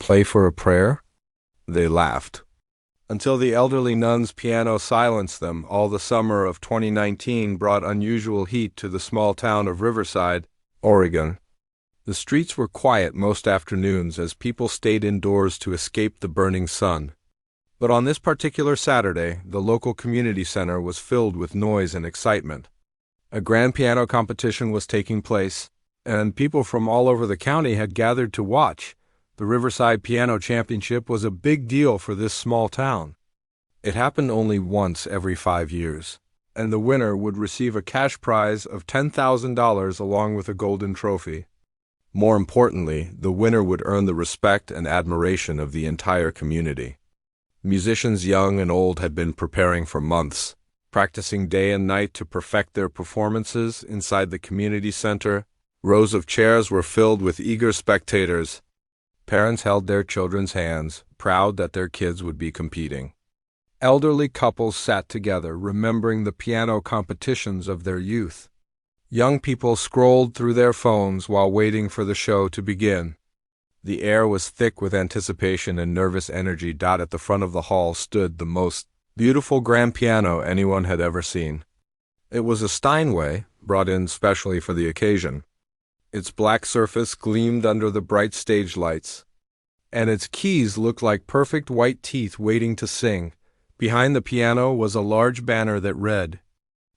Play for a prayer?" They laughed. Until the elderly nun's piano silenced them, all the summer of 2019 brought unusual heat to the small town of Riverside, Oregon. The streets were quiet most afternoons as people stayed indoors to escape the burning sun. But on this particular Saturday, the local community center was filled with noise and excitement. A grand piano competition was taking place, and people from all over the county had gathered to watch. The Riverside Piano Championship was a big deal for this small town. It happened only once every 5 years, and the winner would receive a cash prize of $10,000 along with a golden trophy. More importantly, the winner would earn the respect and admiration of the entire community. Musicians young and old had been preparing for months, practicing day and night to perfect their performances inside the community center. Rows of chairs were filled with eager spectators. Parents held their children's hands, proud that their kids would be competing. Elderly couples sat together, remembering the piano competitions of their youth. Young people scrolled through their phones while waiting for the show to begin. The air was thick with anticipation and nervous energy. At the front of the hall stood the most beautiful grand piano anyone had ever seen. It was a Steinway, brought in specially for the occasion. Its black surface gleamed under the bright stage lights, and its keys looked like perfect white teeth waiting to sing. Behind the piano was a large banner that read,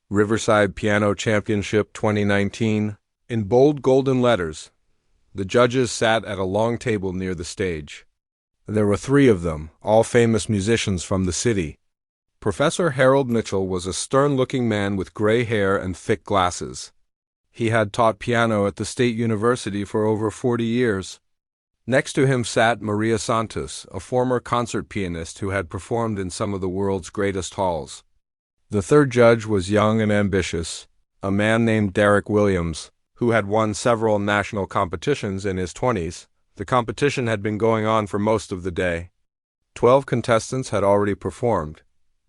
"Riverside Piano Championship 2019," in bold golden letters. The judges sat at a long table near the stage. There were 3 of them, all famous musicians from the city. Professor Harold Mitchell was a stern-looking man with gray hair and thick glasses. He had taught piano at the State University for over 40 years. Next to him sat Maria Santos, a former concert pianist who had performed in some of the world's greatest halls. The third judge was young and ambitious, a man named Derek Williams, who had won several national competitions in his 20s. The competition had been going on for most of the day. 12 contestants had already performed,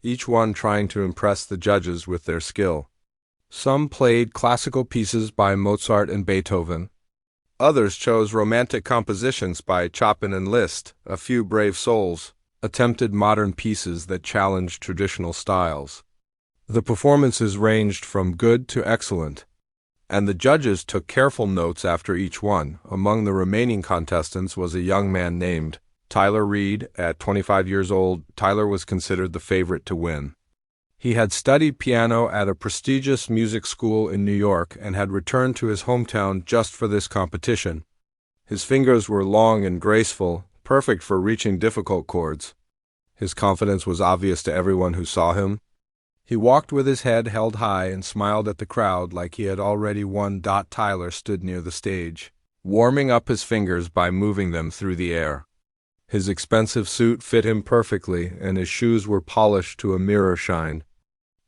each one trying to impress the judges with their skill. Some played classical pieces by Mozart and Beethoven. Others chose romantic compositions by Chopin and Liszt. A few brave souls attempted modern pieces that challenged traditional styles. The performances ranged from good to excellent, and the judges took careful notes after each one. Among the remaining contestants was a young man named Tyler Reed. At 25 years old, Tyler was considered the favorite to win. He had studied piano at a prestigious music school in New York and had returned to his hometown just for this competition. His fingers were long and graceful, perfect for reaching difficult chords. His confidence was obvious to everyone who saw him. He walked with his head held high and smiled at the crowd like he had already won. Tyler stood near the stage, warming up his fingers by moving them through the air. His expensive suit fit him perfectly, and his shoes were polished to a mirror shine.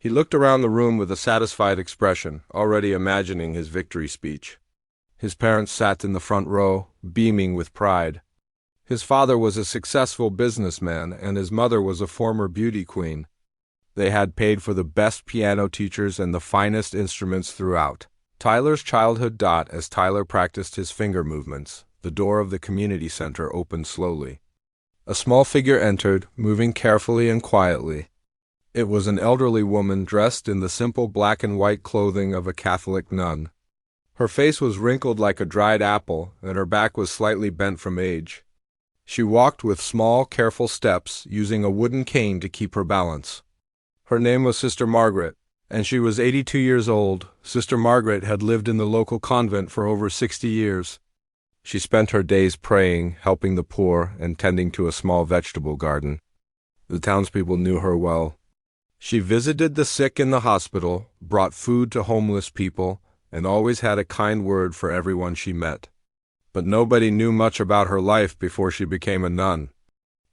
He looked around the room with a satisfied expression, already imagining his victory speech. His parents sat in the front row, beaming with pride. His father was a successful businessman, and his mother was a former beauty queen. They had paid for the best piano teachers and the finest instruments throughout. Tyler's childhood. As Tyler practiced his finger movements, the door of the community center opened slowly. A small figure entered, moving carefully and quietly. It was an elderly woman dressed in the simple black and white clothing of a Catholic nun. Her face was wrinkled like a dried apple, and her back was slightly bent from age. She walked with small, careful steps, using a wooden cane to keep her balance. Her name was Sister Margaret, and she was 82 years old. Sister Margaret had lived in the local convent for over 60 years. She spent her days praying, helping the poor, and tending to a small vegetable garden. The townspeople knew her well. She visited the sick in the hospital, brought food to homeless people, and always had a kind word for everyone she met. But nobody knew much about her life before she became a nun.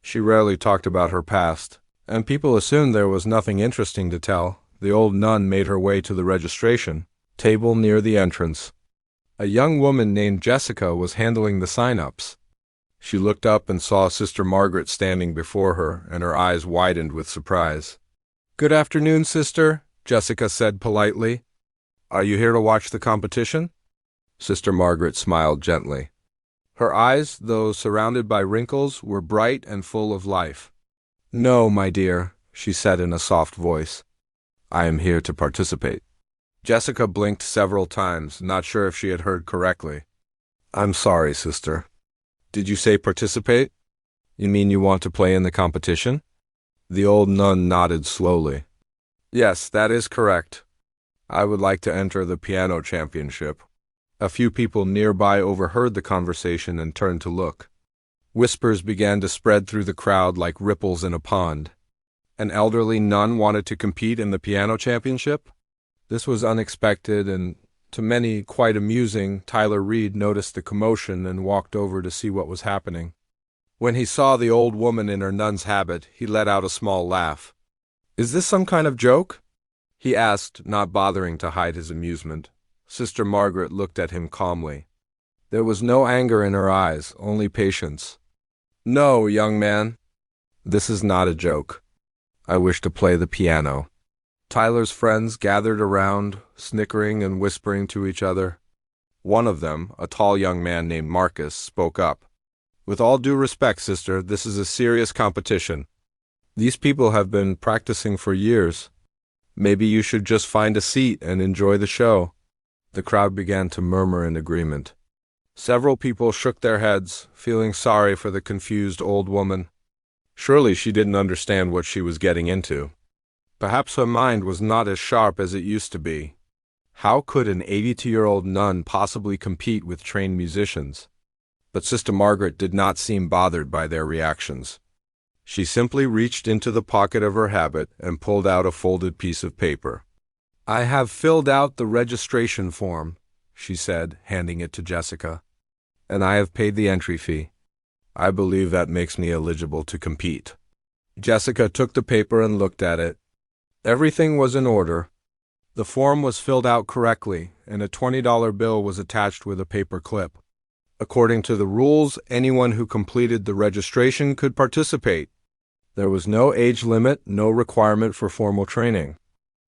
She rarely talked about her past, and people assumed there was nothing interesting to tell. The old nun made her way to the registration table near the entrance. A young woman named Jessica was handling the sign-ups. She looked up and saw Sister Margaret standing before her, and her eyes widened with surprise. "Good afternoon, Sister," Jessica said politely. "Are you here to watch the competition?" Sister Margaret smiled gently. Her eyes, though surrounded by wrinkles, were bright and full of life. "No, my dear," she said in a soft voice. "I am here to participate." Jessica blinked several times, not sure if she had heard correctly. "I'm sorry, sister. Did you say participate? You mean you want to play in the competition?" The old nun nodded slowly. "Yes, that is correct. I would like to enter the piano championship." A few people nearby overheard the conversation and turned to look. Whispers began to spread through the crowd like ripples in a pond. An elderly nun wanted to compete in the piano championship? This was unexpected and, to many, quite amusing. Tyler Reed noticed the commotion and walked over to see what was happening. When he saw the old woman in her nun's habit, he let out a small laugh. "Is this some kind of joke?" he asked, not bothering to hide his amusement. Sister Margaret looked at him calmly. There was no anger in her eyes, only patience. "No, young man. This is not a joke. I wish to play the piano." Tyler's friends gathered around, snickering and whispering to each other. One of them, a tall young man named Marcus, spoke up. "With all due respect, sister, this is a serious competition. These people have been practicing for years. Maybe you should just find a seat and enjoy the show." The crowd began to murmur in agreement. Several people shook their heads, feeling sorry for the confused old woman. Surely she didn't understand what she was getting into. Perhaps her mind was not as sharp as it used to be. How could an 82-year-old nun possibly compete with trained musicians? But Sister Margaret did not seem bothered by their reactions. She simply reached into the pocket of her habit and pulled out a folded piece of paper. "I have filled out the registration form," she said, handing it to Jessica, "and I have paid the entry fee. I believe that makes me eligible to compete." Jessica took the paper and looked at it. Everything was in order. The form was filled out correctly, and a $20 bill was attached with a paper clip. According to the rules, anyone who completed the registration could participate. There was no age limit, no requirement for formal training.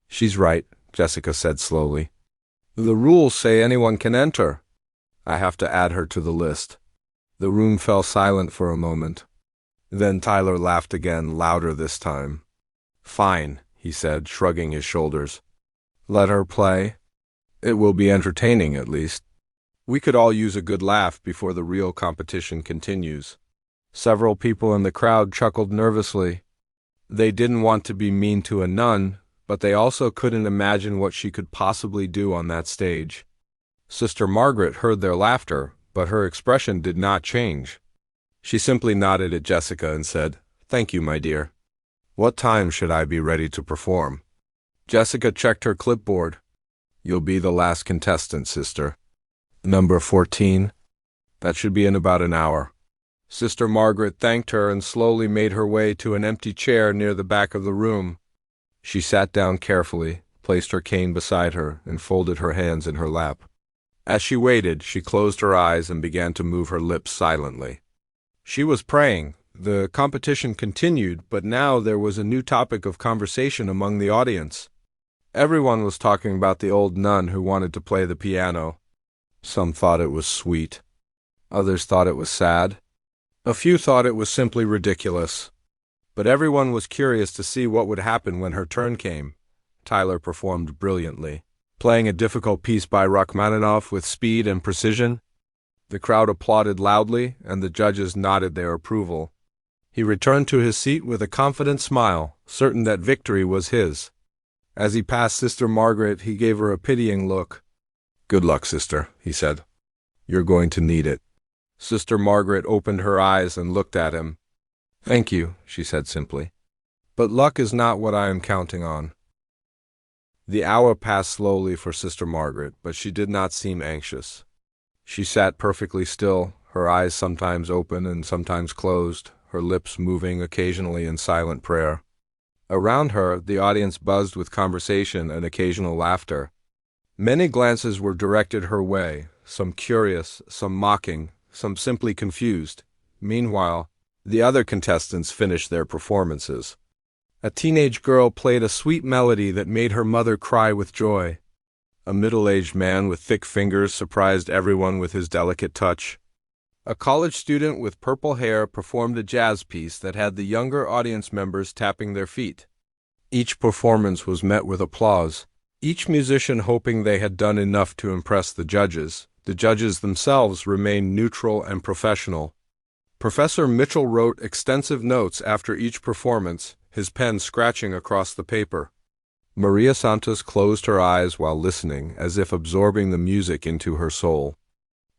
"She's right," Jessica said slowly. "The rules say anyone can enter. I have to add her to the list." The room fell silent for a moment. Then Tyler laughed again, louder this time. "Fine," he said, shrugging his shoulders. "Let her play. It will be entertaining, at least. We could all use a good laugh before the real competition continues." Several people in the crowd chuckled nervously. They didn't want to be mean to a nun, but they also couldn't imagine what she could possibly do on that stage. Sister Margaret heard their laughter, but her expression did not change. She simply nodded at Jessica and said, "Thank you, my dear. What time should I be ready to perform?" Jessica checked her clipboard. "You'll be the last contestant, sister. Number 14. That should be in about an hour." Sister Margaret thanked her and slowly made her way to an empty chair near the back of the room. She sat down carefully, placed her cane beside her, and folded her hands in her lap. As she waited, she closed her eyes and began to move her lips silently. She was praying. The competition continued, but now there was a new topic of conversation among the audience. Everyone was talking about the old nun who wanted to play the piano. Some thought it was sweet. Others thought it was sad. A few thought it was simply ridiculous. But everyone was curious to see what would happen when her turn came. Tyler performed brilliantly, playing a difficult piece by Rachmaninoff with speed and precision. The crowd applauded loudly, and the judges nodded their approval. He returned to his seat with a confident smile, certain that victory was his. As he passed Sister Margaret, he gave her a pitying look. "Good luck, sister," he said. "You're going to need it." Sister Margaret opened her eyes and looked at him. "Thank you," she said simply. "But luck is not what I am counting on." The hour passed slowly for Sister Margaret, but she did not seem anxious. She sat perfectly still, her eyes sometimes open and sometimes closed, her lips moving occasionally in silent prayer. Around her, the audience buzzed with conversation and occasional laughter. Many glances were directed her way, some curious, some mocking, some simply confused. Meanwhile, the other contestants finished their performances. A teenage girl played a sweet melody that made her mother cry with joy. A middle-aged man with thick fingers surprised everyone with his delicate touch. A college student with purple hair performed a jazz piece that had the younger audience members tapping their feet. Each performance was met with applause, each musician hoping they had done enough to impress the judges. The judges themselves remained neutral and professional. Professor Mitchell wrote extensive notes after each performance, his pen scratching across the paper. Maria Santos closed her eyes while listening, as if absorbing the music into her soul.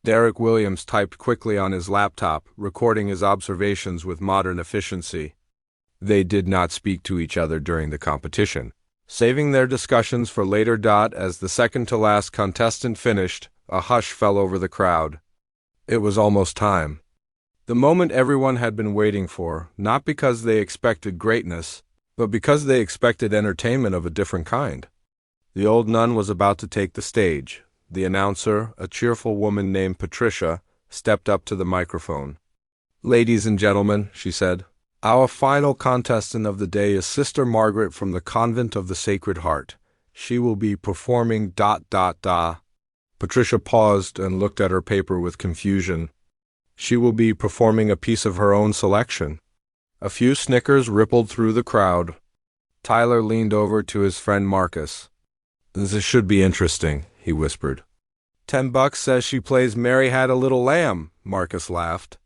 Derek Williams typed quickly on his laptop, recording his observations with modern efficiency. They did not speak to each other during the competition, saving their discussions for later. As the second-to-last contestant finished, a hush fell over the crowd. It was almost time. The moment everyone had been waiting for, not because they expected greatness, but because they expected entertainment of a different kind. The old nun was about to take the stage. The announcer, a cheerful woman named Patricia, stepped up to the microphone. "Ladies and gentlemen," she said, "our final contestant of the day is Sister Margaret from the Convent of the Sacred Heart. She will be performing ... Patricia paused and looked at her paper with confusion. She will be performing a piece of her own selection. A few snickers rippled through the crowd. Tyler leaned over to his friend Marcus. "This should be interesting," he whispered. $10 says she plays Mary Had a Little Lamb," Marcus laughed.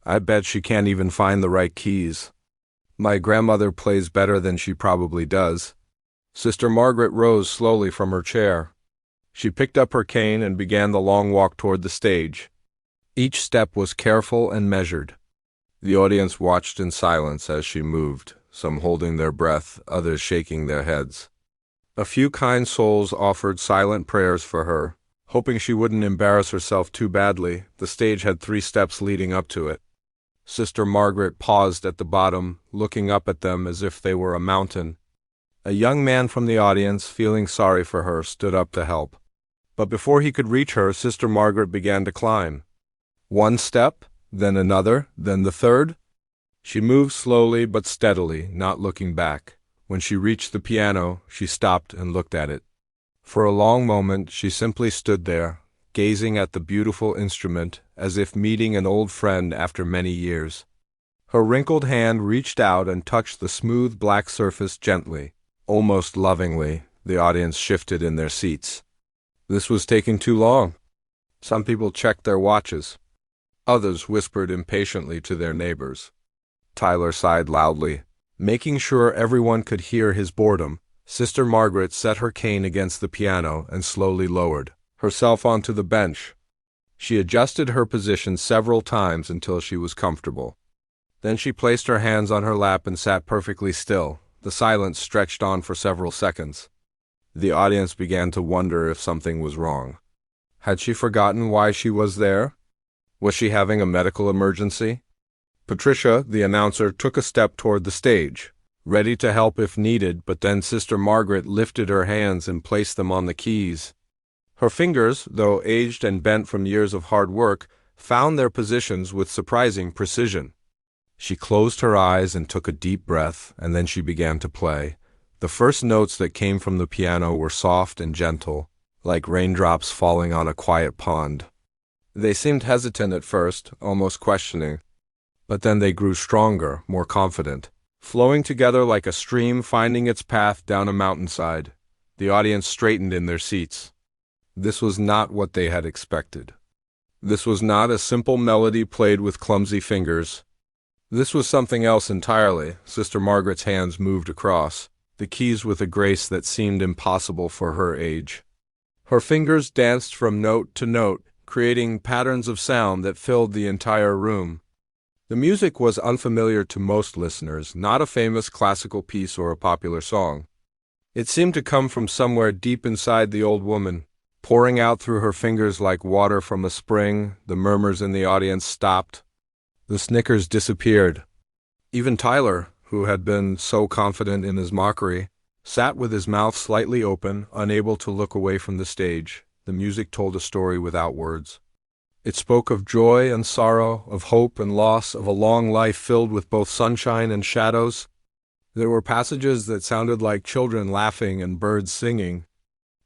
"I bet she can't even find the right keys. My grandmother plays better than she probably does." Sister Margaret rose slowly from her chair. She picked up her cane and began the long walk toward the stage. Each step was careful and measured. The audience watched in silence as she moved, some holding their breath, others shaking their heads. A few kind souls offered silent prayers for her, hoping she wouldn't embarrass herself too badly. The stage had 3 steps leading up to it. Sister Margaret paused at the bottom, looking up at them as if they were a mountain. A young man from the audience, feeling sorry for her, stood up to help. But before he could reach her, Sister Margaret began to climb. 1 step, then another, then the 3rd. She moved slowly but steadily, not looking back. When she reached the piano, she stopped and looked at it. For a long moment, she simply stood there, gazing at the beautiful instrument as if meeting an old friend after many years. Her wrinkled hand reached out and touched the smooth black surface gently, almost lovingly. The audience shifted in their seats. This was taking too long. Some people checked their watches. Others whispered impatiently to their neighbors. Tyler sighed loudly. Making sure everyone could hear his boredom, Sister Margaret set her cane against the piano and slowly lowered herself onto the bench. She adjusted her position several times until she was comfortable. Then she placed her hands on her lap and sat perfectly still. The silence stretched on for several seconds. The audience began to wonder if something was wrong. Had she forgotten why she was there? Was she having a medical emergency? Patricia, the announcer, took a step toward the stage, ready to help if needed, but then Sister Margaret lifted her hands and placed them on the keys. Her fingers, though aged and bent from years of hard work, found their positions with surprising precision. She closed her eyes and took a deep breath, and then she began to play. The first notes that came from the piano were soft and gentle, like raindrops falling on a quiet pond. They seemed hesitant at first, almost questioning, but then they grew stronger, more confident, flowing together like a stream finding its path down a mountainside. The audience straightened in their seats. This was not what they had expected. This was not a simple melody played with clumsy fingers. This was something else entirely. Sister Margaret's hands moved across the keys with a grace that seemed impossible for her age. Her fingers danced from note to note, creating patterns of sound that filled the entire room. The music was unfamiliar to most listeners, not a famous classical piece or a popular song. It seemed to come from somewhere deep inside the old woman, pouring out through her fingers like water from a spring. The murmurs in the audience stopped. The snickers disappeared. Even Tyler, who had been so confident in his mockery, sat with his mouth slightly open, unable to look away from the stage. The music told a story without words. It spoke of joy and sorrow, of hope and loss, of a long life filled with both sunshine and shadows. There were passages that sounded like children laughing and birds singing.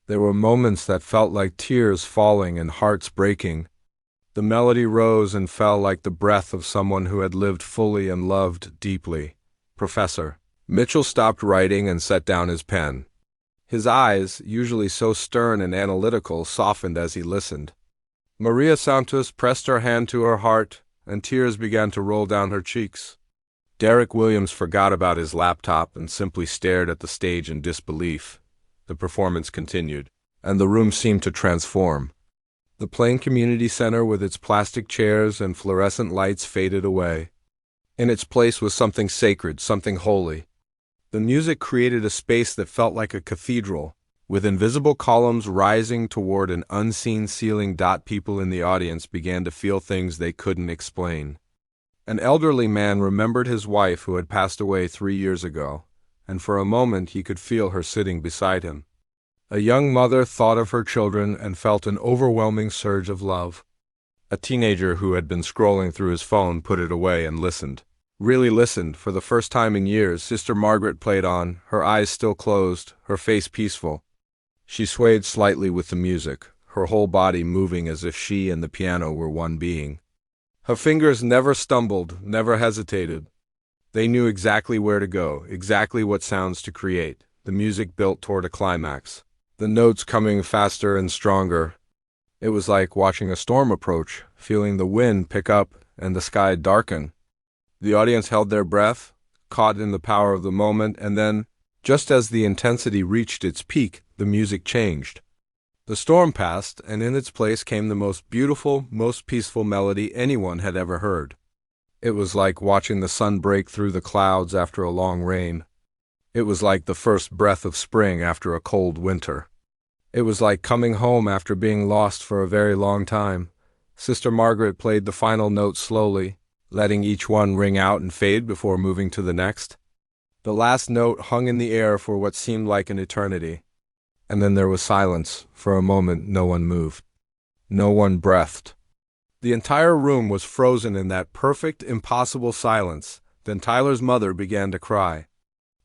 There were moments that felt like tears falling and hearts breaking. The melody rose and fell like the breath of someone who had lived fully and loved deeply. Professor. Mitchell stopped writing and set down his pen. His eyes, usually so stern and analytical, softened as he listened. Maria Santos pressed her hand to her heart, and tears began to roll down her cheeks. Derek Williams forgot about his laptop and simply stared at the stage in disbelief. The performance continued, and the room seemed to transform. The plain community center with its plastic chairs and fluorescent lights faded away. In its place was something sacred, something holy. The music created a space that felt like a cathedral, with invisible columns rising toward an unseen ceiling. People in the audience began to feel things they couldn't explain. An elderly man remembered his wife who had passed away 3 years ago, and for a moment he could feel her sitting beside him. A young mother thought of her children and felt an overwhelming surge of love. A teenager who had been scrolling through his phone put it away and listened. Really listened. For the first time in years, Sister Margaret played on, her eyes still closed, her face peaceful. She swayed slightly with the music, her whole body moving as if she and the piano were one being. Her fingers never stumbled, never hesitated. They knew exactly where to go, exactly what sounds to create. The music built toward a climax, the notes coming faster and stronger. It was like watching a storm approach, feeling the wind pick up and the sky darken. The audience held their breath, caught in the power of the moment, and then, just as the intensity reached its peak, the music changed. The storm passed, and in its place came the most beautiful, most peaceful melody anyone had ever heard. It was like watching the sun break through the clouds after a long rain. It was like the first breath of spring after a cold winter. It was like coming home after being lost for a very long time. Sister Margaret played the final note slowly, letting each one ring out and fade before moving to the next. The last note hung in the air for what seemed like an eternity. And then there was silence. For a moment, no one moved. No one breathed. The entire room was frozen in that perfect, impossible silence. Then Tyler's mother began to cry.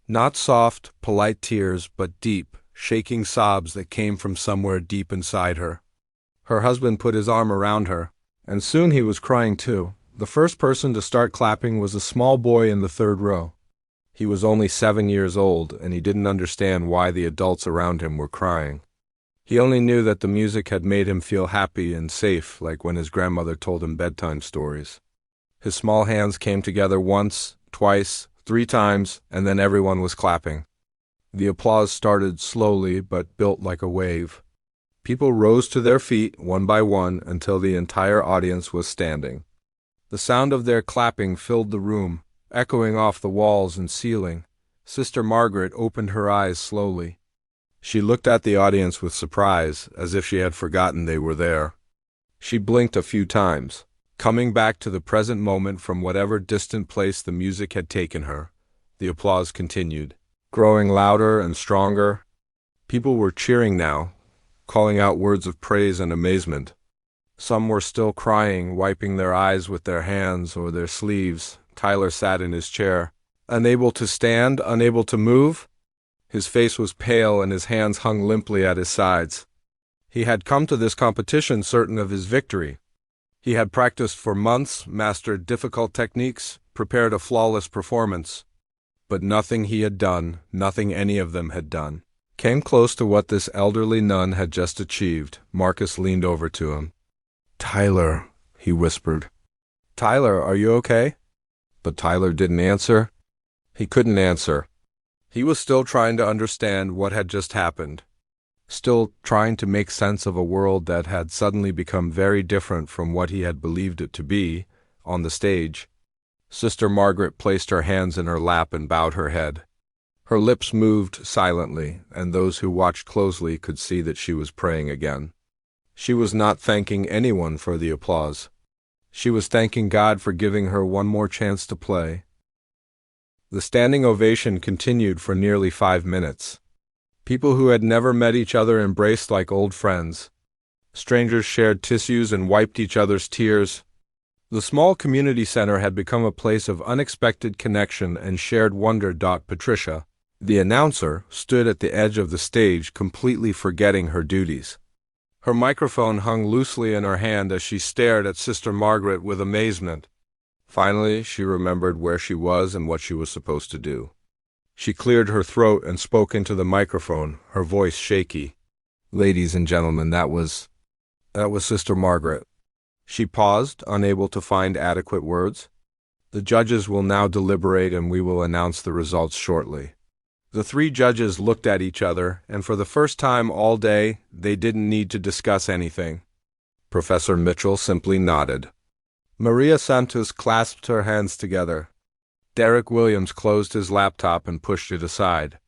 Not soft, polite tears, but deep, shaking sobs that came from somewhere deep inside her. Her husband put his arm around her, and soon he was crying too. The first person to start clapping was a small boy in the third row. He was only 7 years old, and he didn't understand why the adults around him were crying. He only knew that the music had made him feel happy and safe, like when his grandmother told him bedtime stories. His small hands came together once, twice, 3 times, and then everyone was clapping. The applause started slowly but built like a wave. People rose to their feet one by one until the entire audience was standing. The sound of their clapping filled the room, echoing off the walls and ceiling. Sister Margaret opened her eyes slowly. She looked at the audience with surprise, as if she had forgotten they were there. She blinked a few times, coming back to the present moment from whatever distant place the music had taken her. The applause continued, growing louder and stronger. People were cheering now, calling out words of praise and amazement. Some were still crying, wiping their eyes with their hands or their sleeves. Tyler sat in his chair, unable to stand, unable to move. His face was pale and his hands hung limply at his sides. He had come to this competition certain of his victory. He had practiced for months, mastered difficult techniques, prepared a flawless performance. But nothing he had done, nothing any of them had done, came close to what this elderly nun had just achieved. Marcus leaned over to him. "Tyler," he whispered. "Tyler, are you okay?" But Tyler didn't answer. He couldn't answer. He was still trying to understand what had just happened, still trying to make sense of a world that had suddenly become very different from what he had believed it to be on the stage. Sister Margaret placed her hands in her lap and bowed her head. Her lips moved silently, and those who watched closely could see that she was praying again. She was not thanking anyone for the applause. She was thanking God for giving her one more chance to play. The standing ovation continued for nearly 5 minutes. People who had never met each other embraced like old friends. Strangers shared tissues and wiped each other's tears. The small community center had become a place of unexpected connection and shared wonder. Patricia, the announcer, stood at the edge of the stage, completely forgetting her duties. Her microphone hung loosely in her hand as she stared at Sister Margaret with amazement. Finally, she remembered where she was and what she was supposed to do. She cleared her throat and spoke into the microphone, her voice shaky. "Ladies and gentlemen, that was Sister Margaret." She paused, unable to find adequate words. "The judges will now deliberate and we will announce the results shortly." The three judges looked at each other, and for the first time all day, they didn't need to discuss anything. Professor Mitchell simply nodded. Maria Santos clasped her hands together. Derek Williams closed his laptop and pushed it aside.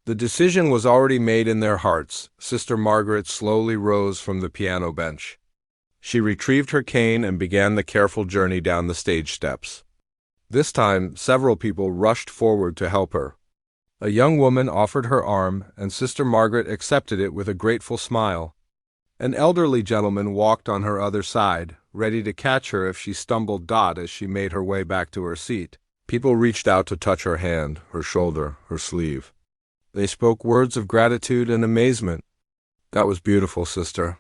The decision was already made in their hearts. Sister Margaret slowly rose from the piano bench. She retrieved her cane and began the careful journey down the stage steps. This time, several people rushed forward to help her. A young woman offered her arm, and Sister Margaret accepted it with a grateful smile. An elderly gentleman walked on her other side, ready to catch her if she stumbled as she made her way back to her seat. People reached out to touch her hand, her shoulder, her sleeve. They spoke words of gratitude and amazement. "That was beautiful, sister.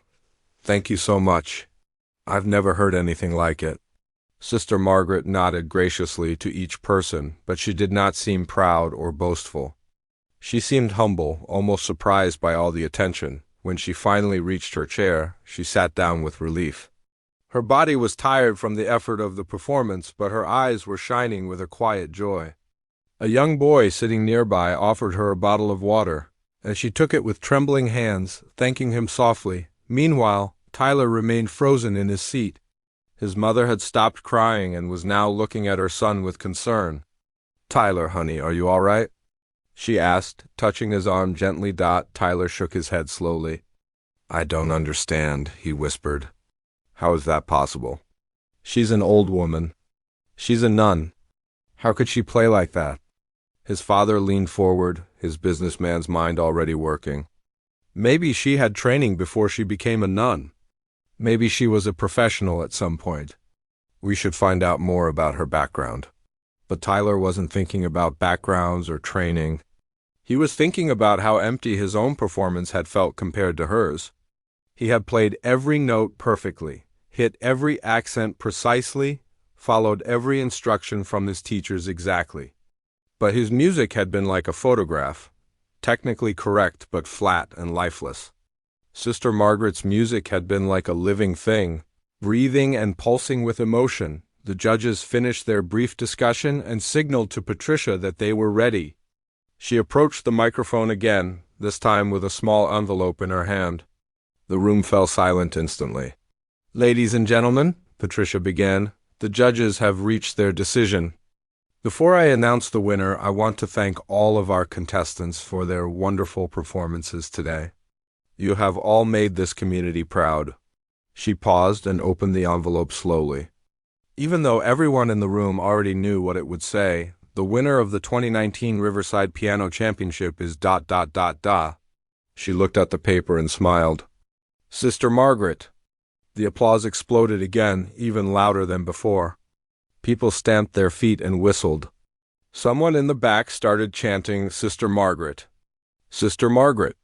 Thank you so much. I've never heard anything like it." Sister Margaret nodded graciously to each person, but she did not seem proud or boastful. She seemed humble, almost surprised by all the attention. When she finally reached her chair, she sat down with relief. Her body was tired from the effort of the performance, but her eyes were shining with a quiet joy. A young boy sitting nearby offered her a bottle of water, and she took it with trembling hands, thanking him softly. Meanwhile, Tyler remained frozen in his seat. His mother had stopped crying and was now looking at her son with concern. "Tyler, honey, are you all right?" she asked, touching his arm gently. Tyler shook his head slowly. "I don't understand," he whispered. "How is that possible? She's an old woman. She's a nun. How could she play like that?" His father leaned forward, his businessman's mind already working. Maybe she had training before she became a nun. Maybe she was a professional at some point. We should find out more about her background. But Tyler wasn't thinking about backgrounds or training. He was thinking about how empty his own performance had felt compared to hers. He had played every note perfectly, hit every accent precisely, followed every instruction from his teachers exactly. But his music had been like a photograph, technically correct but flat and lifeless. Sister Margaret's music had been like a living thing, breathing and pulsing with emotion. The judges finished their brief discussion and signaled to Patricia that they were ready. She approached the microphone again, this time with a small envelope in her hand. The room fell silent instantly. "Ladies and gentlemen," Patricia began, "the judges have reached their decision. Before I announce the winner, I want to thank all of our contestants for their wonderful performances today. You have all made this community proud." She paused and opened the envelope slowly. Even though everyone in the room already knew what it would say, the winner of the 2019 Riverside Piano Championship is ... She looked at the paper and smiled. "Sister Margaret." The applause exploded again, even louder than before. People stamped their feet and whistled. Someone in the back started chanting, "Sister Margaret. Sister Margaret."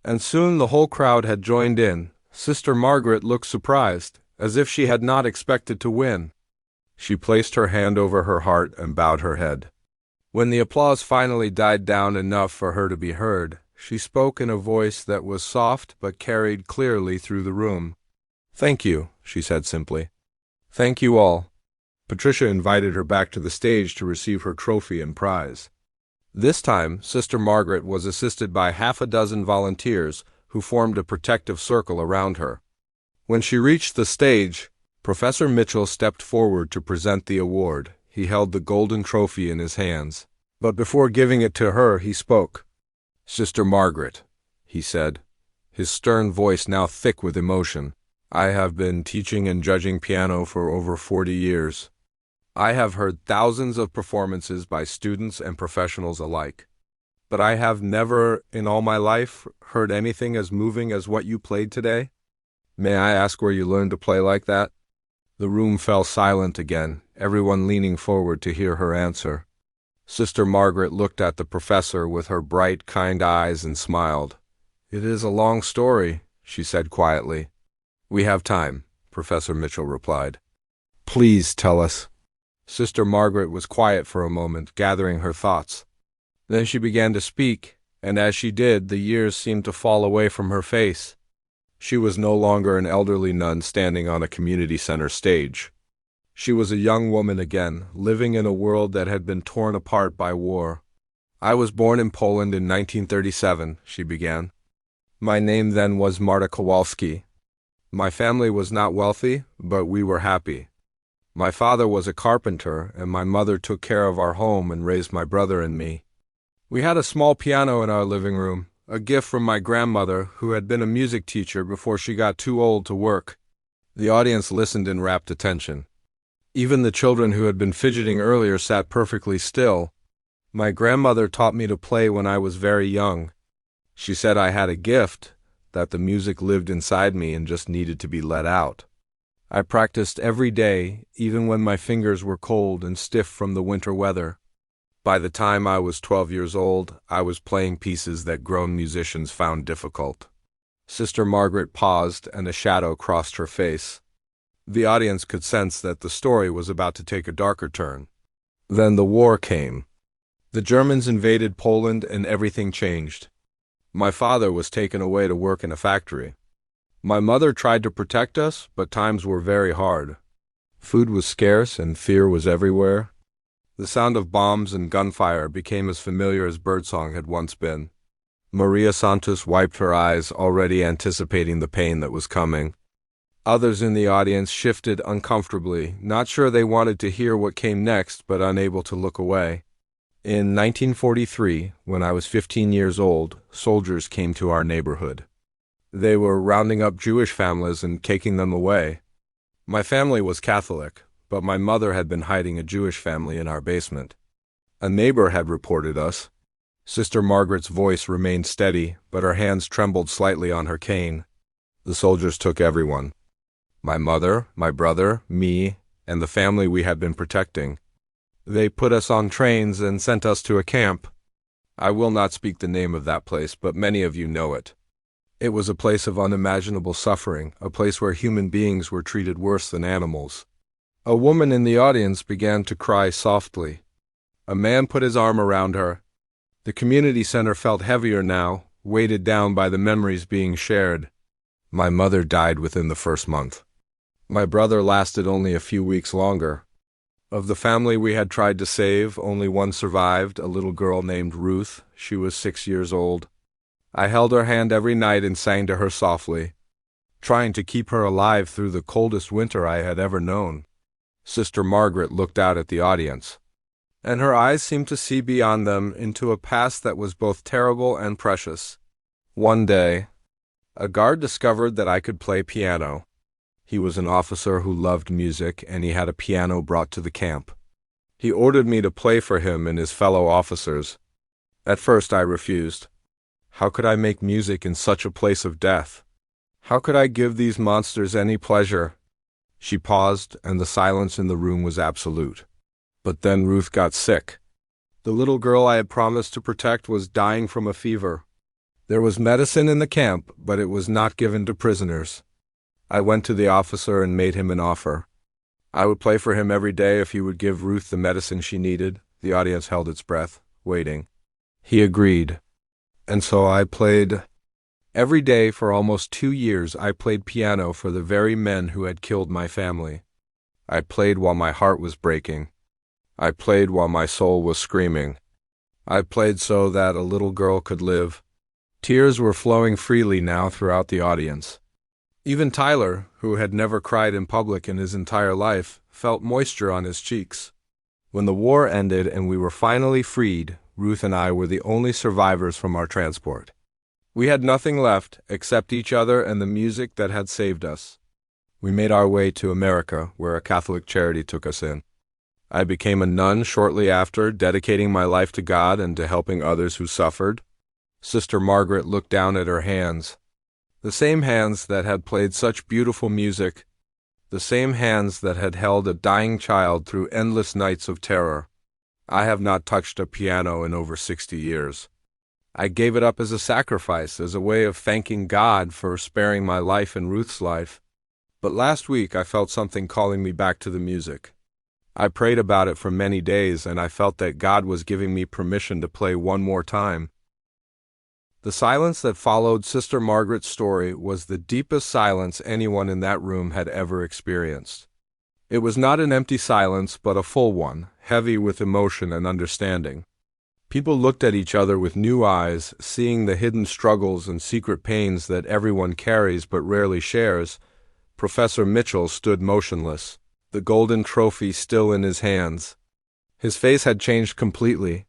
And soon the whole crowd had joined in. Sister Margaret looked surprised, as if she had not expected to win. She placed her hand over her heart and bowed her head. When the applause finally died down enough for her to be heard, she spoke in a voice that was soft but carried clearly through the room. "Thank you," she said simply. "Thank you all." Patricia invited her back to the stage to receive her trophy and prize. This time, Sister Margaret was assisted by half a dozen volunteers who formed a protective circle around her. When she reached the stage, Professor Mitchell stepped forward to present the award. He held the golden trophy in his hands. But before giving it to her, he spoke. "Sister Margaret," he said, his stern voice now thick with emotion, "I have been teaching and judging piano for over 40 years. I have heard thousands of performances by students and professionals alike. But I have never, in all my life, heard anything as moving as what you played today. May I ask where you learned to play like that?" The room fell silent again, everyone leaning forward to hear her answer. Sister Margaret looked at the professor with her bright, kind eyes and smiled. "It is a long story," she said quietly. "We have time," Professor Mitchell replied. "Please tell us." Sister Margaret was quiet for a moment, gathering her thoughts. Then she began to speak, and as she did, the years seemed to fall away from her face. She was no longer an elderly nun standing on a community center stage. She was a young woman again, living in a world that had been torn apart by war. "I was born in Poland in 1937, she began. "My name then was Marta Kowalski. My family was not wealthy, but we were happy. My father was a carpenter, and my mother took care of our home and raised my brother and me. We had a small piano in our living room, a gift from my grandmother, who had been a music teacher before she got too old to work." The audience listened in rapt attention. Even the children who had been fidgeting earlier sat perfectly still. "My grandmother taught me to play when I was very young. She said I had a gift, that the music lived inside me and just needed to be let out. I practiced every day, even when my fingers were cold and stiff from the winter weather. By the time I was 12 years old, I was playing pieces that grown musicians found difficult." Sister Margaret paused, and a shadow crossed her face. The audience could sense that the story was about to take a darker turn. Then the war came. The Germans invaded Poland and everything changed. My father was taken away to work in a factory. My mother tried to protect us, but times were very hard. Food was scarce and fear was everywhere. The sound of bombs and gunfire became as familiar as birdsong had once been. Maria Santos wiped her eyes, already anticipating the pain that was coming. Others in the audience shifted uncomfortably, not sure they wanted to hear what came next, but unable to look away. In 1943, when I was 15 years old, soldiers came to our neighborhood. They were rounding up Jewish families and taking them away. My family was Catholic, but my mother had been hiding a Jewish family in our basement. A neighbor had reported us. Sister Margaret's voice remained steady, but her hands trembled slightly on her cane. The soldiers took everyone. My mother, my brother, me, and the family we had been protecting. They put us on trains and sent us to a camp. I will not speak the name of that place, but many of you know it. It was a place of unimaginable suffering, a place where human beings were treated worse than animals. A woman in the audience began to cry softly. A man put his arm around her. The community center felt heavier now, weighted down by the memories being shared. My mother died within the first month. My brother lasted only a few weeks longer. Of the family we had tried to save, only one survived, a little girl named Ruth. She was 6 years old. I held her hand every night and sang to her softly, trying to keep her alive through the coldest winter I had ever known. Sister Margaret looked out at the audience, and her eyes seemed to see beyond them into a past that was both terrible and precious. One day, a guard discovered that I could play piano. He was an officer who loved music, and he had a piano brought to the camp. He ordered me to play for him and his fellow officers. At first I refused. How could I make music in such a place of death? How could I give these monsters any pleasure? She paused, and the silence in the room was absolute. But then Ruth got sick. The little girl I had promised to protect was dying from a fever. There was medicine in the camp, but it was not given to prisoners. I went to the officer and made him an offer. I would play for him every day if he would give Ruth the medicine she needed. The audience held its breath, waiting. He agreed. And so I played. Every day for almost 2 years I played piano for the very men who had killed my family. I played while my heart was breaking. I played while my soul was screaming. I played so that a little girl could live. Tears were flowing freely now throughout the audience. Even Tyler, who had never cried in public in his entire life, felt moisture on his cheeks. When the war ended and we were finally freed, Ruth and I were the only survivors from our transport. We had nothing left except each other and the music that had saved us. We made our way to America, where a Catholic charity took us in. I became a nun shortly after, dedicating my life to God and to helping others who suffered. Sister Margaret looked down at her hands. The same hands that had played such beautiful music, the same hands that had held a dying child through endless nights of terror. I have not touched a piano in over 60 years. I gave it up as a sacrifice, as a way of thanking God for sparing my life and Ruth's life. But last week I felt something calling me back to the music. I prayed about it for many days, and I felt that God was giving me permission to play one more time. The silence that followed Sister Margaret's story was the deepest silence anyone in that room had ever experienced. It was not an empty silence, but a full one, heavy with emotion and understanding. People looked at each other with new eyes, seeing the hidden struggles and secret pains that everyone carries but rarely shares. Professor Mitchell stood motionless, the golden trophy still in his hands. His face had changed completely.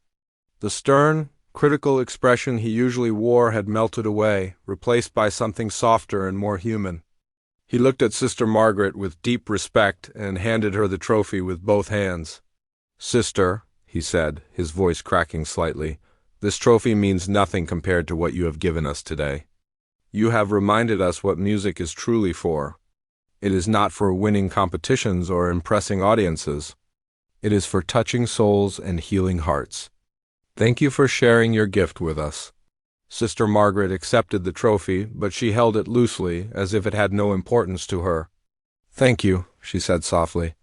The stern, critical expression he usually wore had melted away, replaced by something softer and more human. He looked at Sister Margaret with deep respect and handed her the trophy with both hands. "Sister," he said, his voice cracking slightly, "this trophy means nothing compared to what you have given us today. You have reminded us what music is truly for. It is not for winning competitions or impressing audiences. It is for touching souls and healing hearts. Thank you for sharing your gift with us." Sister Margaret accepted the trophy, but she held it loosely, as if it had no importance to her. "Thank you," she said softly,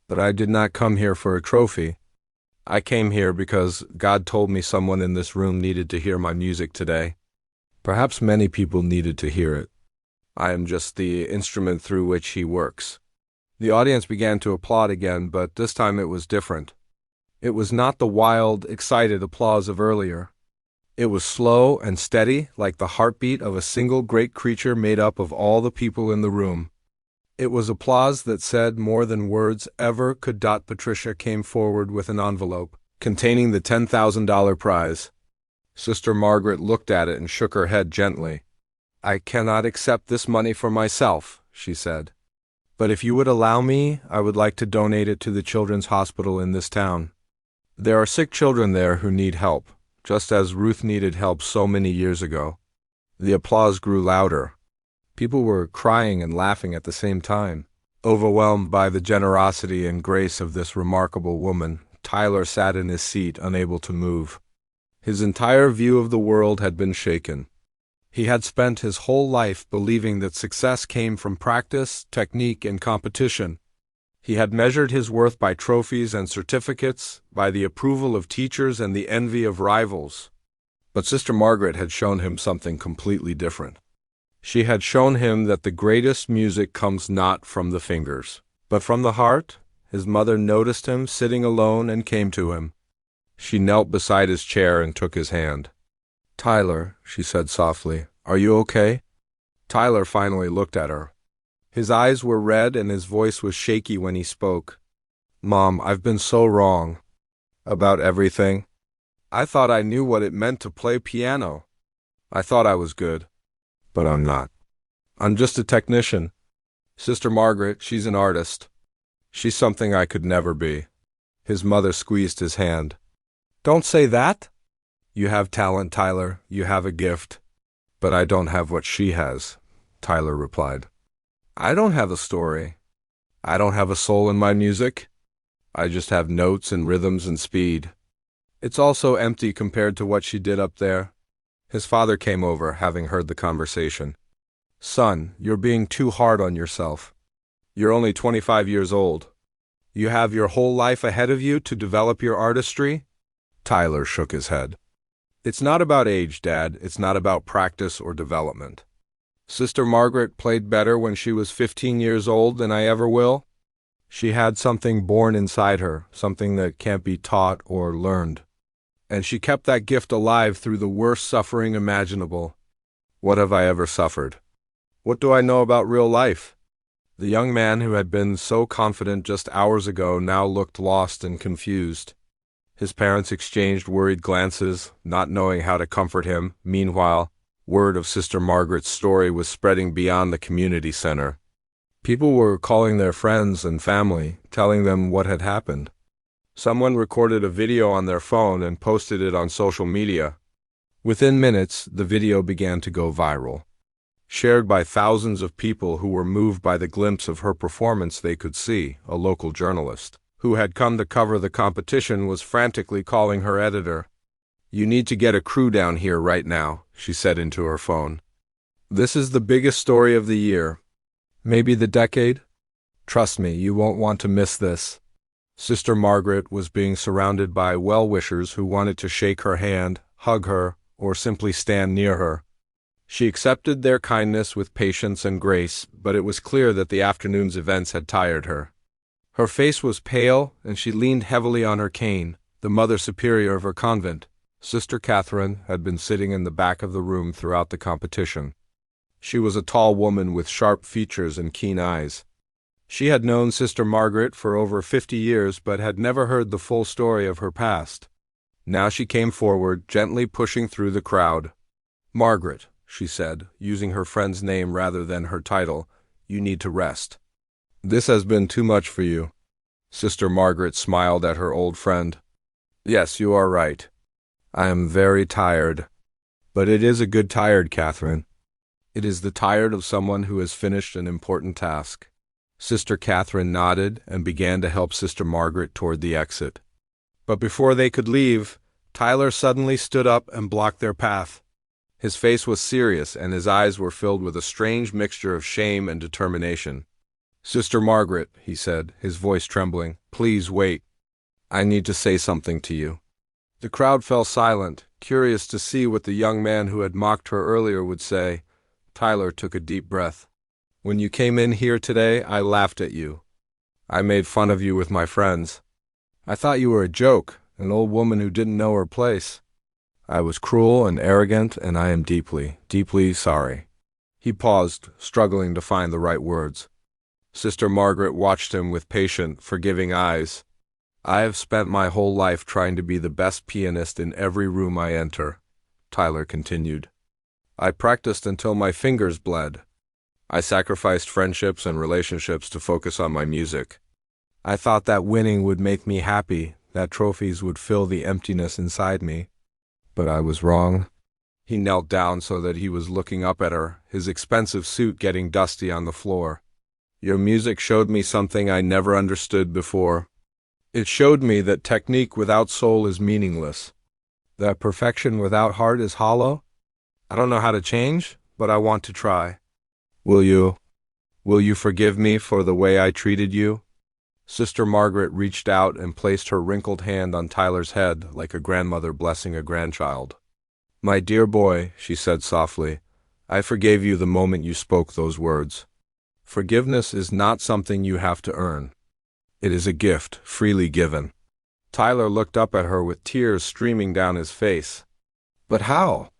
"but I did not come here for a trophy. I came here because God told me someone in this room needed to hear my music today. Perhaps many people needed to hear it. I am just the instrument through which He works." The audience began to applaud again, but this time it was different. It was not the wild, excited applause of earlier. It was slow and steady, like the heartbeat of a single great creature made up of all the people in the room. It was applause that said more than words ever could. Patricia came forward with an envelope containing the $10,000 prize. Sister Margaret looked at it and shook her head gently. "I cannot accept this money for myself," she said. "But if you would allow me, I would like to donate it to the children's hospital in this town. There are sick children there who need help, just as Ruth needed help so many years ago." The applause grew louder. People were crying and laughing at the same time. Overwhelmed by the generosity and grace of this remarkable woman, Tyler sat in his seat, unable to move. His entire view of the world had been shaken. He had spent his whole life believing that success came from practice, technique, and competition. He had measured his worth by trophies and certificates, by the approval of teachers and the envy of rivals. But Sister Margaret had shown him something completely different. She had shown him that the greatest music comes not from the fingers, but from the heart. His mother noticed him sitting alone and came to him. She knelt beside his chair and took his hand. "Tyler," she said softly, "are you okay?" Tyler finally looked at her. His eyes were red and his voice was shaky when he spoke. "Mom, I've been so wrong. About everything. I thought I knew what it meant to play piano. I thought I was good. But I'm not. I'm just a technician. Sister Margaret, she's an artist. She's something I could never be." His mother squeezed his hand. "Don't say that. You have talent, Tyler. You have a gift. But I don't have what she has," Tyler replied. "I don't have a story. I don't have a soul in my music. I just have notes and rhythms and speed. It's all so empty compared to what she did up there." His father came over, having heard the conversation. "Son, you're being too hard on yourself. You're only 25 years old. You have your whole life ahead of you to develop your artistry." Tyler shook his head. "It's not about age, Dad. It's not about practice or development. Sister Margaret played better when she was 15 years old than I ever will. She had something born inside her, something that can't be taught or learned. And she kept that gift alive through the worst suffering imaginable. What have I ever suffered? What do I know about real life?" The young man who had been so confident just hours ago now looked lost and confused. His parents exchanged worried glances, not knowing how to comfort him. Meanwhile, word of Sister Margaret's story was spreading beyond the community center. People were calling their friends and family, telling them what had happened. Someone recorded a video on their phone and posted it on social media. Within minutes, the video began to go viral. Shared by thousands of people who were moved by the glimpse of her performance they could see, a local journalist, who had come to cover the competition, was frantically calling her editor. "You need to get a crew down here right now," she said into her phone. "This is the biggest story of the year. Maybe the decade? Trust me, you won't want to miss this." Sister Margaret was being surrounded by well-wishers who wanted to shake her hand, hug her, or simply stand near her. She accepted their kindness with patience and grace, but it was clear that the afternoon's events had tired her. Her face was pale, and she leaned heavily on her cane. The Mother Superior of her convent, Sister Catherine, had been sitting in the back of the room throughout the competition. She was a tall woman with sharp features and keen eyes. She had known Sister Margaret for over 50 years but had never heard the full story of her past. Now she came forward, gently pushing through the crowd. "Margaret," she said, using her friend's name rather than her title, "you need to rest. This has been too much for you." Sister Margaret smiled at her old friend. "Yes, you are right. I am very tired. But it is a good tired, Catherine. It is the tired of someone who has finished an important task." Sister Catherine nodded and began to help Sister Margaret toward the exit. But before they could leave, Tyler suddenly stood up and blocked their path. His face was serious, and his eyes were filled with a strange mixture of shame and determination. "Sister Margaret," he said, his voice trembling, "please wait. I need to say something to you." The crowd fell silent, curious to see what the young man who had mocked her earlier would say. Tyler took a deep breath. "When you came in here today, I laughed at you. I made fun of you with my friends. I thought you were a joke, an old woman who didn't know her place. I was cruel and arrogant, and I am deeply, deeply sorry." He paused, struggling to find the right words. Sister Margaret watched him with patient, forgiving eyes. "I have spent my whole life trying to be the best pianist in every room I enter," Tyler continued. "I practiced until my fingers bled. I sacrificed friendships and relationships to focus on my music. I thought that winning would make me happy, that trophies would fill the emptiness inside me. But I was wrong." He knelt down so that he was looking up at her, his expensive suit getting dusty on the floor. "Your music showed me something I never understood before. It showed me that technique without soul is meaningless, that perfection without heart is hollow. I don't know how to change, but I want to try. Will you forgive me for the way I treated you?" Sister Margaret reached out and placed her wrinkled hand on Tyler's head like a grandmother blessing a grandchild. "My dear boy," she said softly, "I forgave you the moment you spoke those words. Forgiveness is not something you have to earn. It is a gift, freely given." Tyler looked up at her with tears streaming down his face. "But how?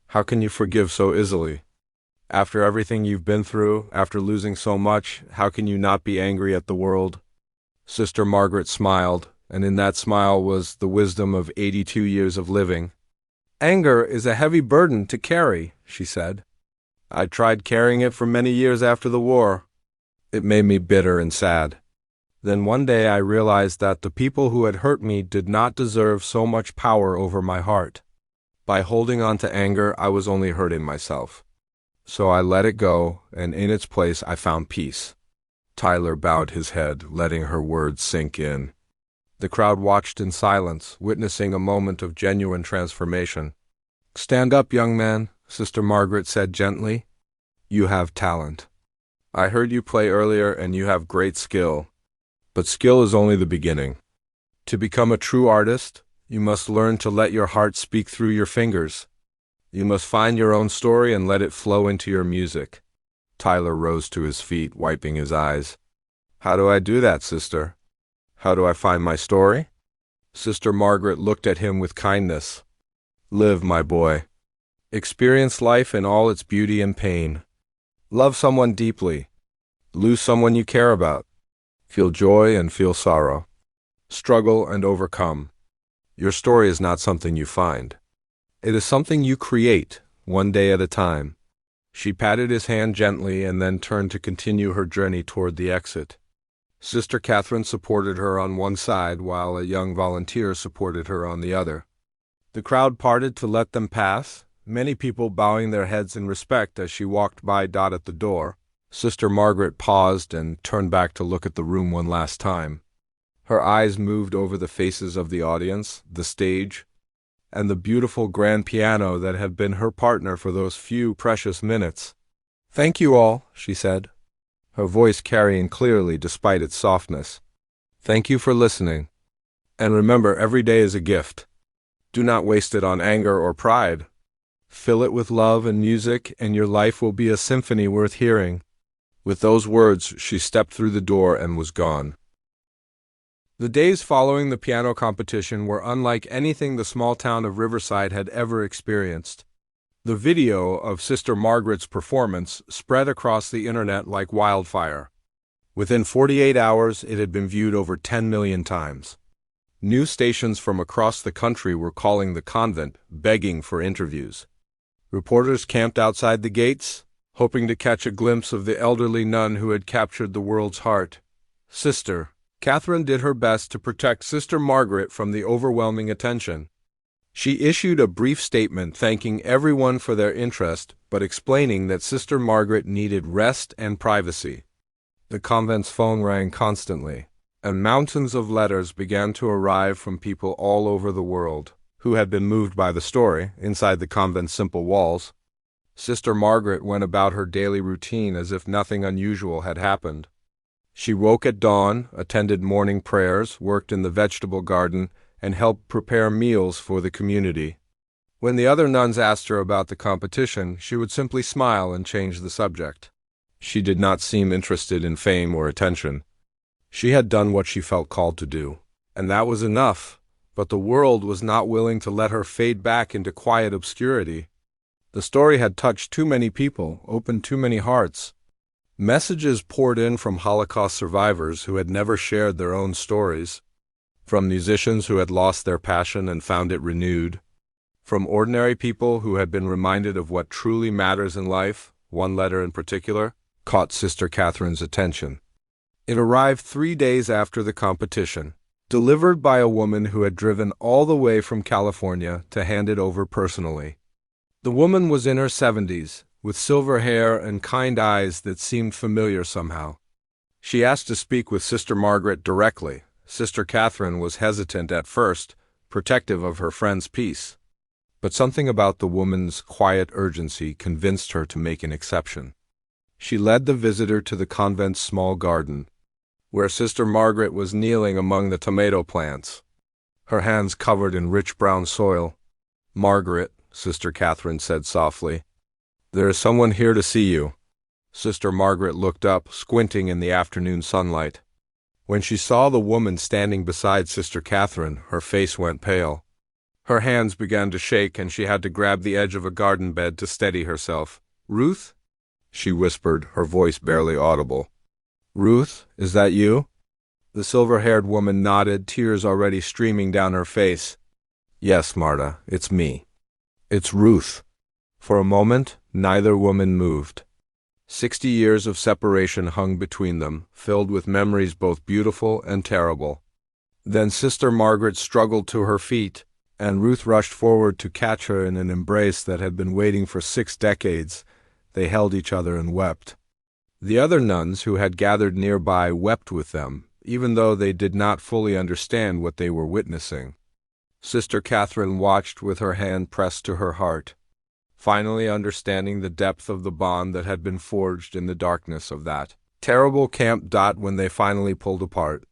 How can you forgive so easily? After everything you've been through, after losing so much, how can you not be angry at the world?" Sister Margaret smiled, and in that smile was the wisdom of 82 years of living. "Anger is a heavy burden to carry," she said. "I tried carrying it for many years after the war. It made me bitter and sad. Then one day I realized that the people who had hurt me did not deserve so much power over my heart. By holding on to anger, I was only hurting myself. So I let it go, and in its place I found peace." Tyler bowed his head, letting her words sink in. The crowd watched in silence, witnessing a moment of genuine transformation. "Stand up, young man," Sister Margaret said gently. "You have talent. I heard you play earlier, and you have great skill. But skill is only the beginning. To become a true artist, you must learn to let your heart speak through your fingers. You must find your own story and let it flow into your music." Tyler rose to his feet, wiping his eyes. "How do I do that, sister? How do I find my story?" Sister Margaret looked at him with kindness. "Live, my boy. Experience life in all its beauty and pain. Love someone deeply. Lose someone you care about. Feel joy and feel sorrow. Struggle and overcome. Your story is not something you find. It is something you create, one day at a time." She patted his hand gently and then turned to continue her journey toward the exit. Sister Catherine supported her on one side while a young volunteer supported her on the other. The crowd parted to let them pass, many people bowing their heads in respect as she walked by Dot at the door. Sister Margaret paused and turned back to look at the room one last time. Her eyes moved over the faces of the audience, the stage. and the beautiful grand piano that had been her partner for those few precious minutes. "Thank you all," she said, her voice carrying clearly despite its softness. "Thank you for listening. And remember, every day is a gift. Do not waste it on anger or pride. Fill it with love and music, and your life will be a symphony worth hearing." With those words, she stepped through the door and was gone. The days following the piano competition were unlike anything the small town of Riverside had ever experienced. The video of Sister Margaret's performance spread across the internet like wildfire. Within 48 hours, it had been viewed over 10 million times. News stations from across the country were calling the convent, begging for interviews. Reporters camped outside the gates, hoping to catch a glimpse of the elderly nun who had captured the world's heart. Sister Catherine did her best to protect Sister Margaret from the overwhelming attention. She issued a brief statement thanking everyone for their interest, but explaining that Sister Margaret needed rest and privacy. The convent's phone rang constantly, and mountains of letters began to arrive from people all over the world, who had been moved by the story inside the convent's simple walls. Sister Margaret went about her daily routine as if nothing unusual had happened. She woke at dawn, attended morning prayers, worked in the vegetable garden, and helped prepare meals for the community. When the other nuns asked her about the competition, she would simply smile and change the subject. She did not seem interested in fame or attention. She had done what she felt called to do, and that was enough, but the world was not willing to let her fade back into quiet obscurity. The story had touched too many people, opened too many hearts. Messages poured in from Holocaust survivors who had never shared their own stories, from musicians who had lost their passion and found it renewed, from ordinary people who had been reminded of what truly matters in life. One letter in particular caught Sister Catherine's attention. It arrived 3 days after the competition, delivered by a woman who had driven all the way from California to hand it over personally. The woman was in her 70s, with silver hair and kind eyes that seemed familiar somehow. She asked to speak with Sister Margaret directly. Sister Catherine was hesitant at first, protective of her friend's peace. But something about the woman's quiet urgency convinced her to make an exception. She led the visitor to the convent's small garden, where Sister Margaret was kneeling among the tomato plants, her hands covered in rich brown soil. "Margaret," Sister Catherine said softly, "there is someone here to see you." Sister Margaret looked up, squinting in the afternoon sunlight. When she saw the woman standing beside Sister Catherine, her face went pale. Her hands began to shake, and she had to grab the edge of a garden bed to steady herself. "Ruth?" she whispered, her voice barely audible. "Ruth, is that you?" The silver-haired woman nodded, tears already streaming down her face. "Yes, Marta, it's me. It's Ruth." For a moment, neither woman moved. 60 years of separation hung between them, filled with memories both beautiful and terrible. Then Sister Margaret struggled to her feet, and Ruth rushed forward to catch her in an embrace that had been waiting for 6 decades. They held each other and wept. The other nuns who had gathered nearby wept with them, even though they did not fully understand what they were witnessing. Sister Catherine watched with her hand pressed to her heart, finally understanding the depth of the bond that had been forged in the darkness of that terrible Camp Dot when they finally pulled apart.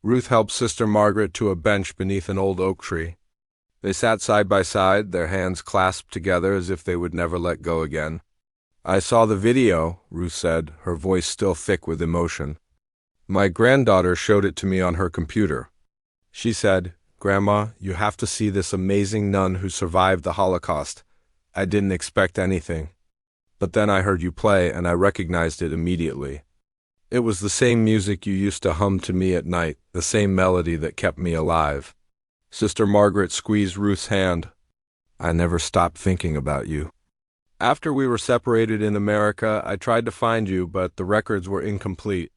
Ruth helped Sister Margaret to a bench beneath an old oak tree. They sat side by side, their hands clasped together as if they would never let go again. "I saw the video," Ruth said, her voice still thick with emotion. "My granddaughter showed it to me on her computer. She said, 'Grandma, you have to see this amazing nun who survived the Holocaust.' I didn't expect anything. But then I heard you play, and I recognized it immediately. It was the same music you used to hum to me at night, the same melody that kept me alive." Sister Margaret squeezed Ruth's hand. "I never stopped thinking about you. After we were separated in America, I tried to find you, but the records were incomplete.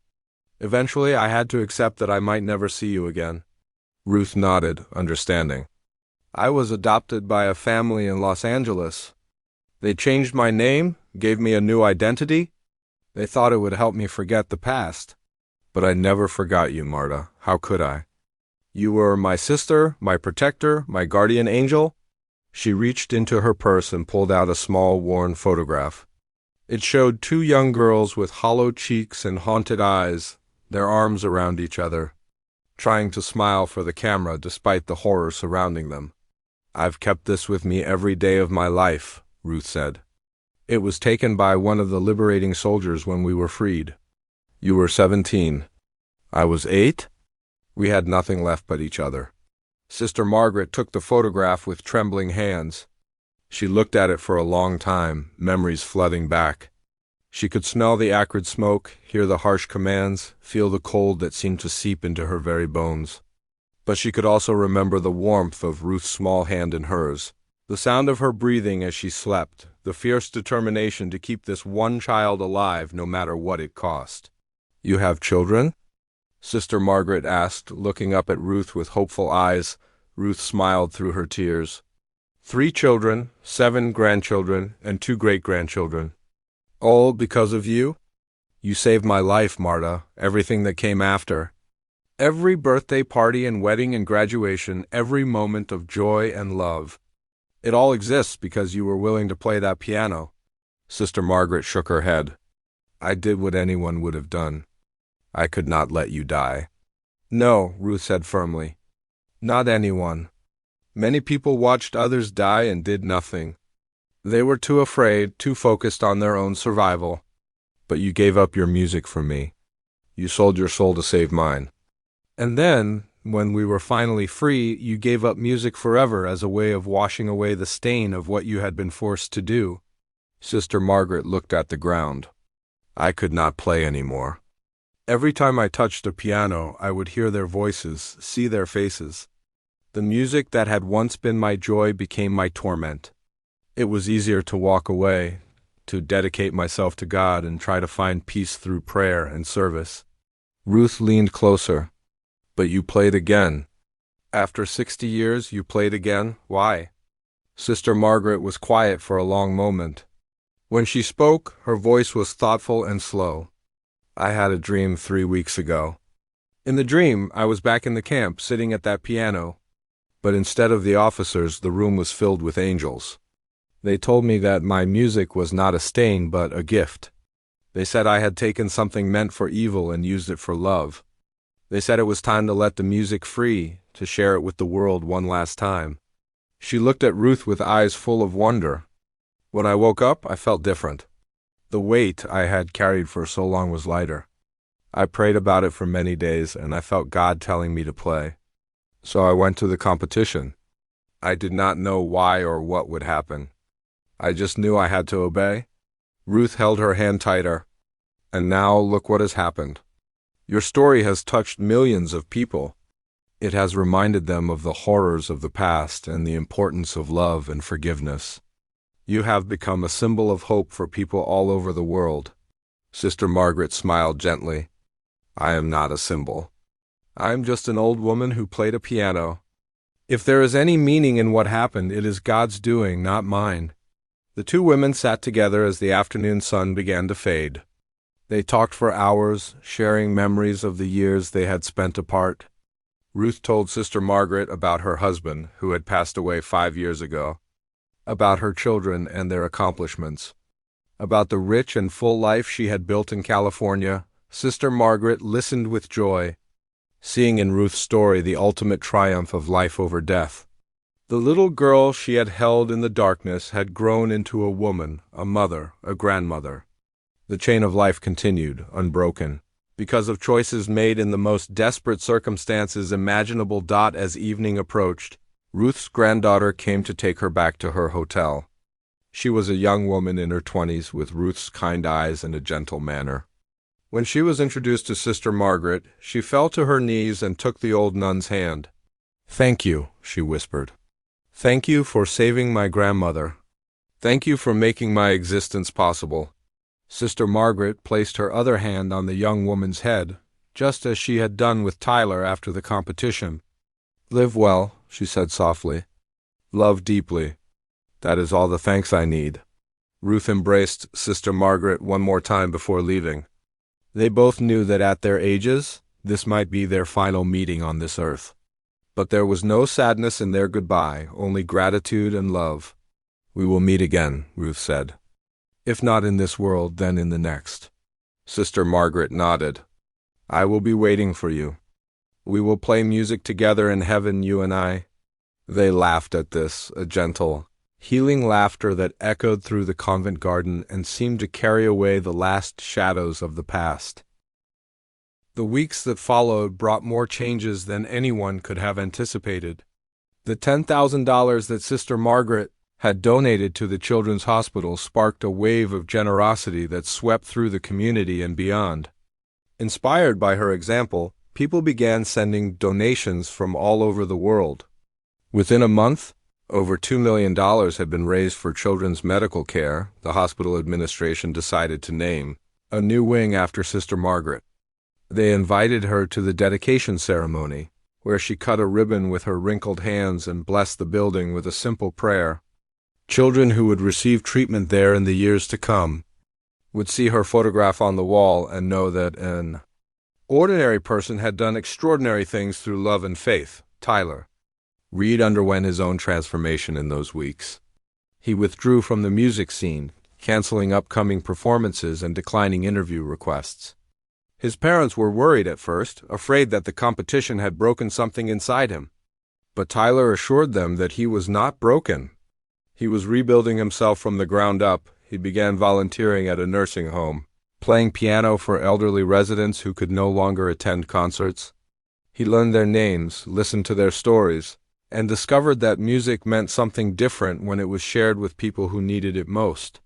Eventually, I had to accept that I might never see you again." Ruth nodded, understanding. "I was adopted by a family in Los Angeles. They changed my name, gave me a new identity. They thought it would help me forget the past. But I never forgot you, Marta. How could I? You were my sister, my protector, my guardian angel. She reached into her purse and pulled out a small, worn photograph. It showed two young girls with hollow cheeks and haunted eyes, their arms around each other, trying to smile for the camera despite the horror surrounding them. "I've kept this with me every day of my life," Ruth said. "It was taken by one of the liberating soldiers when we were freed. You were 17. I was 8? We had nothing left but each other." Sister Margaret took the photograph with trembling hands. She looked at it for a long time, memories flooding back. She could smell the acrid smoke, hear the harsh commands, feel the cold that seemed to seep into her very bones. But she could also remember the warmth of Ruth's small hand in hers, the sound of her breathing as she slept, the fierce determination to keep this one child alive no matter what it cost. "You have children?" Sister Margaret asked, looking up at Ruth with hopeful eyes. Ruth smiled through her tears. 3 children, 7 grandchildren, and 2 great-grandchildren. All because of you? You saved my life, Marta, everything that came after. Every birthday party and wedding and graduation, every moment of joy and love. It all exists because you were willing to play that piano." Sister Margaret shook her head. "I did what anyone would have done. I could not let you die." "No," Ruth said firmly. "Not anyone. Many people watched others die and did nothing. They were too afraid, too focused on their own survival. But you gave up your music for me. You sold your soul to save mine. And then, when we were finally free, you gave up music forever as a way of washing away the stain of what you had been forced to do." Sister Margaret looked at the ground. "I could not play anymore. Every time I touched a piano, I would hear their voices, see their faces. The music that had once been my joy became my torment. It was easier to walk away, to dedicate myself to God and try to find peace through prayer and service." Ruth leaned closer. "But you played again. After 60 years, you played again? Why?" Sister Margaret was quiet for a long moment. When she spoke, her voice was thoughtful and slow. "I had a dream 3 weeks ago. In the dream, I was back in the camp, sitting at that piano. But instead of the officers, the room was filled with angels. They told me that my music was not a stain, but a gift. They said I had taken something meant for evil and used it for love. They said it was time to let the music free, to share it with the world one last time." She looked at Ruth with eyes full of wonder. "When I woke up, I felt different. The weight I had carried for so long was lighter. I prayed about it for many days, and I felt God telling me to play. So I went to the competition. I did not know why or what would happen. I just knew I had to obey." Ruth held her hand tighter. "And now look what has happened. Your story has touched millions of people. It has reminded them of the horrors of the past and the importance of love and forgiveness. You have become a symbol of hope for people all over the world." Sister Margaret smiled gently. "I am not a symbol. I am just an old woman who played a piano. If there is any meaning in what happened, it is God's doing, not mine." The 2 women sat together as the afternoon sun began to fade. They talked for hours, sharing memories of the years they had spent apart. Ruth told Sister Margaret about her husband, who had passed away 5 years ago, about her children and their accomplishments, about the rich and full life she had built in California. Sister Margaret listened with joy, seeing in Ruth's story the ultimate triumph of life over death. The little girl she had held in the darkness had grown into a woman, a mother, a grandmother. The chain of life continued, unbroken, because of choices made in the most desperate circumstances imaginable. As evening approached, Ruth's granddaughter came to take her back to her hotel. She was a young woman in her 20s with Ruth's kind eyes and a gentle manner. When she was introduced to Sister Margaret, she fell to her knees and took the old nun's hand. "Thank you," she whispered. "Thank you for saving my grandmother. Thank you for making my existence possible." Sister Margaret placed her other hand on the young woman's head, just as she had done with Tyler after the competition. "Live well," she said softly. "Love deeply. That is all the thanks I need." Ruth embraced Sister Margaret one more time before leaving. They both knew that at their ages, this might be their final meeting on this earth. But there was no sadness in their goodbye, only gratitude and love. "We will meet again," Ruth said. "If not in this world, then in the next." Sister Margaret nodded. "I will be waiting for you. We will play music together in heaven, you and I." They laughed at this, a gentle, healing laughter that echoed through the convent garden and seemed to carry away the last shadows of the past. The weeks that followed brought more changes than anyone could have anticipated. The $10,000 that Sister Margaret had donated to the Children's Hospital sparked a wave of generosity that swept through the community and beyond. Inspired by her example, people began sending donations from all over the world. Within a month, over $2 million had been raised for children's medical care. The hospital administration decided to name a new wing after Sister Margaret. They invited her to the dedication ceremony, where she cut a ribbon with her wrinkled hands and blessed the building with a simple prayer. Children who would receive treatment there in the years to come would see her photograph on the wall and know that an ordinary person had done extraordinary things through love and faith. Tyler Reed underwent his own transformation in those weeks. He withdrew from the music scene, canceling upcoming performances and declining interview requests. His parents were worried at first, afraid that the competition had broken something inside him. But Tyler assured them that he was not broken. He was rebuilding himself from the ground up. He began volunteering at a nursing home, playing piano for elderly residents who could no longer attend concerts. He learned their names, listened to their stories, and discovered that music meant something different when it was shared with people who needed it most.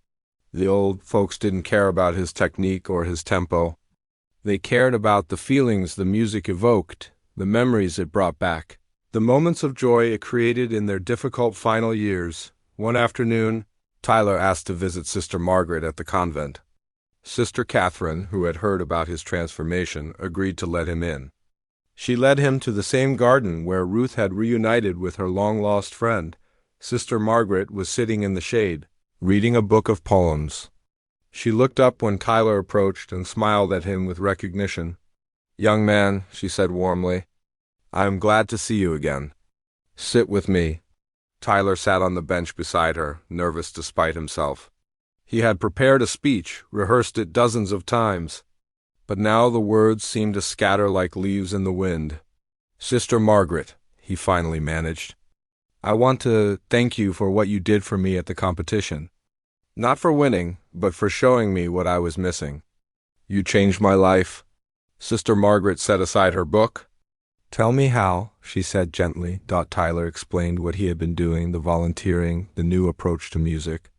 The old folks didn't care about his technique or his tempo. They cared about the feelings the music evoked, the memories it brought back, the moments of joy it created in their difficult final years. One afternoon, Tyler asked to visit Sister Margaret at the convent. Sister Catherine, who had heard about his transformation, agreed to let him in. She led him to the same garden where Ruth had reunited with her long-lost friend. Sister Margaret was sitting in the shade, reading a book of poems. She looked up when Tyler approached and smiled at him with recognition. "Young man," she said warmly, "I am glad to see you again. Sit with me." Tyler sat on the bench beside her, nervous despite himself. He had prepared a speech, rehearsed it dozens of times, but now the words seemed to scatter like leaves in the wind. "Sister Margaret," he finally managed, "I want to thank you for what you did for me at the competition. Not for winning, but for showing me what I was missing. You changed my life." Sister Margaret set aside her book. "Tell me how," she said gently. Tyler explained what he had been doing, the volunteering, the new approach to music.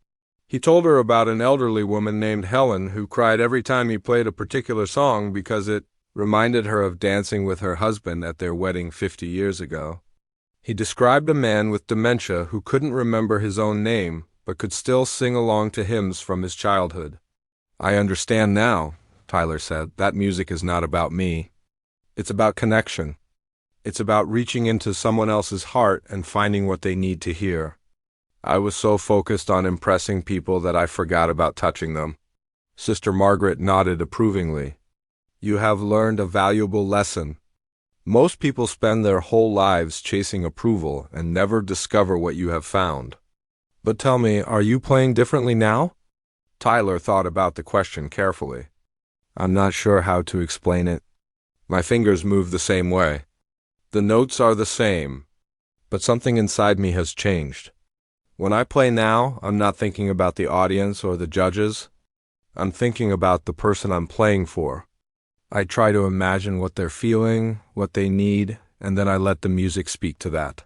He told her about an elderly woman named Helen who cried every time he played a particular song because it reminded her of dancing with her husband at their wedding 50 years ago. He described a man with dementia who couldn't remember his own name, but could still sing along to hymns from his childhood. "I understand now," Tyler said. "That music is not about me. It's about connection. It's about reaching into someone else's heart and finding what they need to hear. I was so focused on impressing people that I forgot about touching them." Sister Margaret nodded approvingly. "You have learned a valuable lesson. Most people spend their whole lives chasing approval and never discover what you have found. But tell me, are you playing differently now?" Tyler thought about the question carefully. "I'm not sure how to explain it. My fingers move the same way. The notes are the same, but something inside me has changed. When I play now, I'm not thinking about the audience or the judges. I'm thinking about the person I'm playing for. I try to imagine what they're feeling, what they need, and then I let the music speak to that."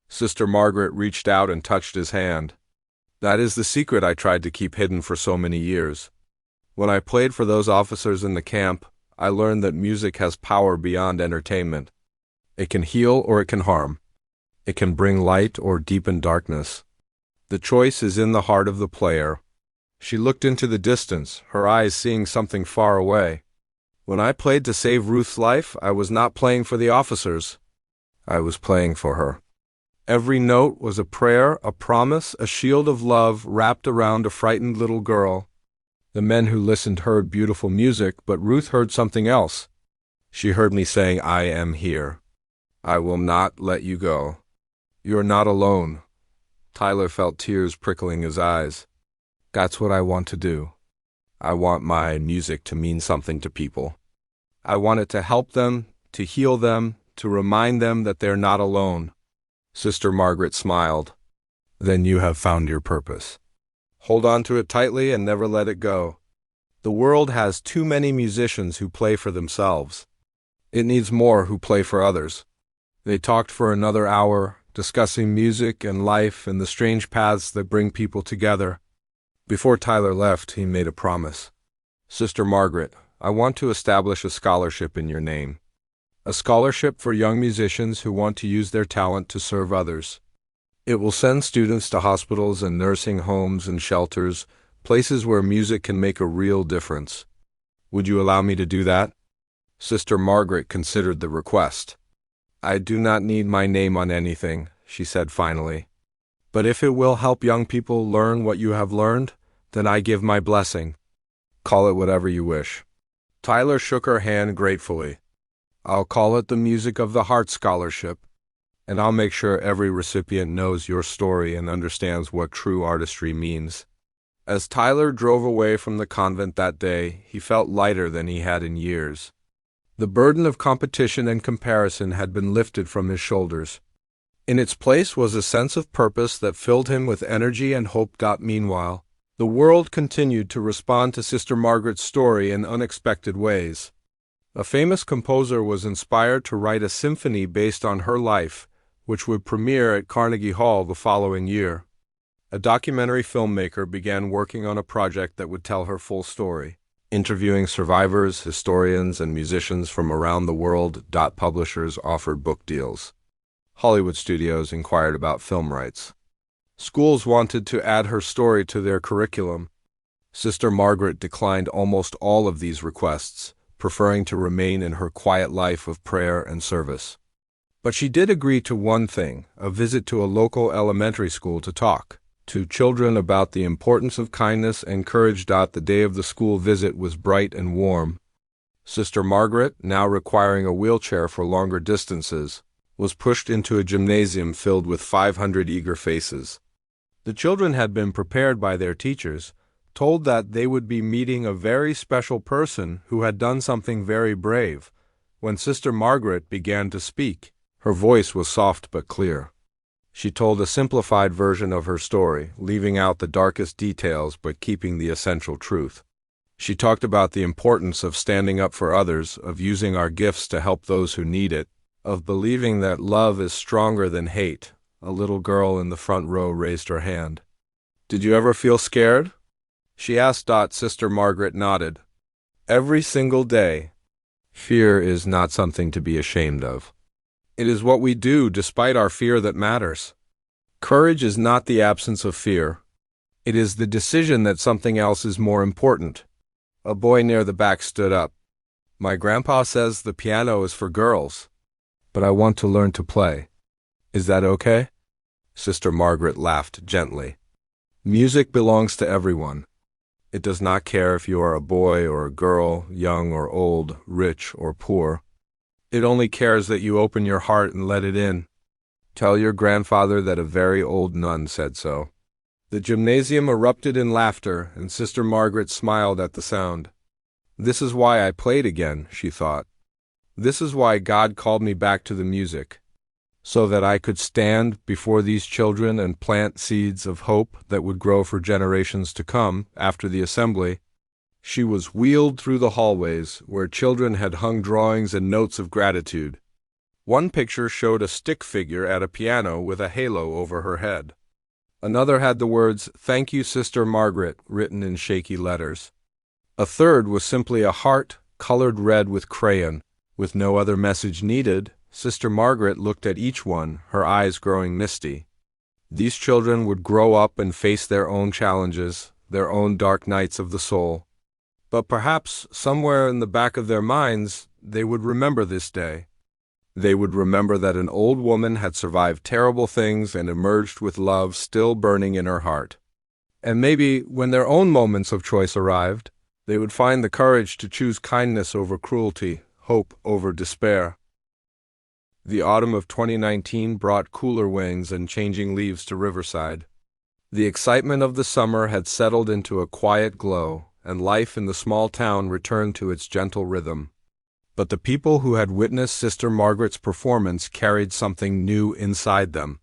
Sister Margaret reached out and touched his hand. "That is the secret I tried to keep hidden for so many years. When I played for those officers in the camp, I learned that music has power beyond entertainment. It can heal or it can harm. It can bring light or deepen darkness. The choice is in the heart of the player." She looked into the distance, her eyes seeing something far away. "When I played to save Ruth's life, I was not playing for the officers. I was playing for her. Every note was a prayer, a promise, a shield of love wrapped around a frightened little girl. The men who listened heard beautiful music, but Ruth heard something else. She heard me saying, 'I am here.' I will not let you go. You're not alone. Tyler felt tears prickling his eyes. That's what I want to do. I want my music to mean something to people. I want it to help them, to heal them, to remind them that they're not alone. Sister Margaret smiled. Then you have found your purpose. Hold on to it tightly and never let it go. The world has too many musicians who play for themselves. It needs more who play for others. They talked for another hour, discussing music and life and the strange paths that bring people together. Before Tyler left, he made a promise. Sister Margaret, I want to establish a scholarship in your name. A scholarship for young musicians who want to use their talent to serve others. It will send students to hospitals and nursing homes and shelters, places where music can make a real difference. Would you allow me to do that? Sister Margaret considered the request. I do not need my name on anything, she said finally. But if it will help young people learn what you have learned, then I give my blessing. Call it whatever you wish. Tyler shook her hand gratefully. I'll call it the Music of the Heart Scholarship, and I'll make sure every recipient knows your story and understands what true artistry means. As Tyler drove away from the convent that day, he felt lighter than he had in years. The burden of competition and comparison had been lifted from his shoulders. In its place was a sense of purpose that filled him with energy and hope. Meanwhile, the world continued to respond to Sister Margaret's story in unexpected ways. A famous composer was inspired to write a symphony based on her life, which would premiere at Carnegie Hall the following year. A documentary filmmaker began working on a project that would tell her full story, interviewing survivors, historians, and musicians from around the world. Publishers offered book deals. Hollywood studios inquired about film rights. Schools wanted to add her story to their curriculum. Sister Margaret declined almost all of these requests, preferring to remain in her quiet life of prayer and service. But she did agree to one thing, a visit to a local elementary school to talk to children about the importance of kindness and courage. The day of the school visit was bright and warm. Sister Margaret, now requiring a wheelchair for longer distances, was pushed into a gymnasium filled with 500 eager faces. The children had been prepared by their teachers, told that they would be meeting a very special person who had done something very brave. When Sister Margaret began to speak, her voice was soft but clear. She told a simplified version of her story, leaving out the darkest details but keeping the essential truth. She talked about the importance of standing up for others, of using our gifts to help those who need it, of believing that love is stronger than hate. A little girl in the front row raised her hand. Did you ever feel scared? She asked. Sister Margaret nodded. Every single day. Fear is not something to be ashamed of. It is what we do despite our fear that matters. Courage is not the absence of fear. It is the decision that something else is more important. A boy near the back stood up. My grandpa says the piano is for girls, but I want to learn to play. Is that okay? Sister Margaret laughed gently. Music belongs to everyone. It does not care if you are a boy or a girl, young or old, rich or poor. It only cares that you open your heart and let it in. Tell your grandfather that a very old nun said so. The gymnasium erupted in laughter, and Sister Margaret smiled at the sound. This is why I played again, she thought. This is why God called me back to the music, so that I could stand before these children and plant seeds of hope that would grow for generations to come. After the assembly, she was wheeled through the hallways, where children had hung drawings and notes of gratitude. One picture showed a stick figure at a piano with a halo over her head. Another had the words, "Thank you, Sister Margaret," written in shaky letters. A third was simply a heart, colored red with crayon. With no other message needed, Sister Margaret looked at each one, her eyes growing misty. These children would grow up and face their own challenges, their own dark nights of the soul. But perhaps, somewhere in the back of their minds, they would remember this day. They would remember that an old woman had survived terrible things and emerged with love still burning in her heart. And maybe, when their own moments of choice arrived, they would find the courage to choose kindness over cruelty, hope over despair. The autumn of 2019 brought cooler winds and changing leaves to Riverside. The excitement of the summer had settled into a quiet glow, and life in the small town returned to its gentle rhythm. But the people who had witnessed Sister Margaret's performance carried something new inside them.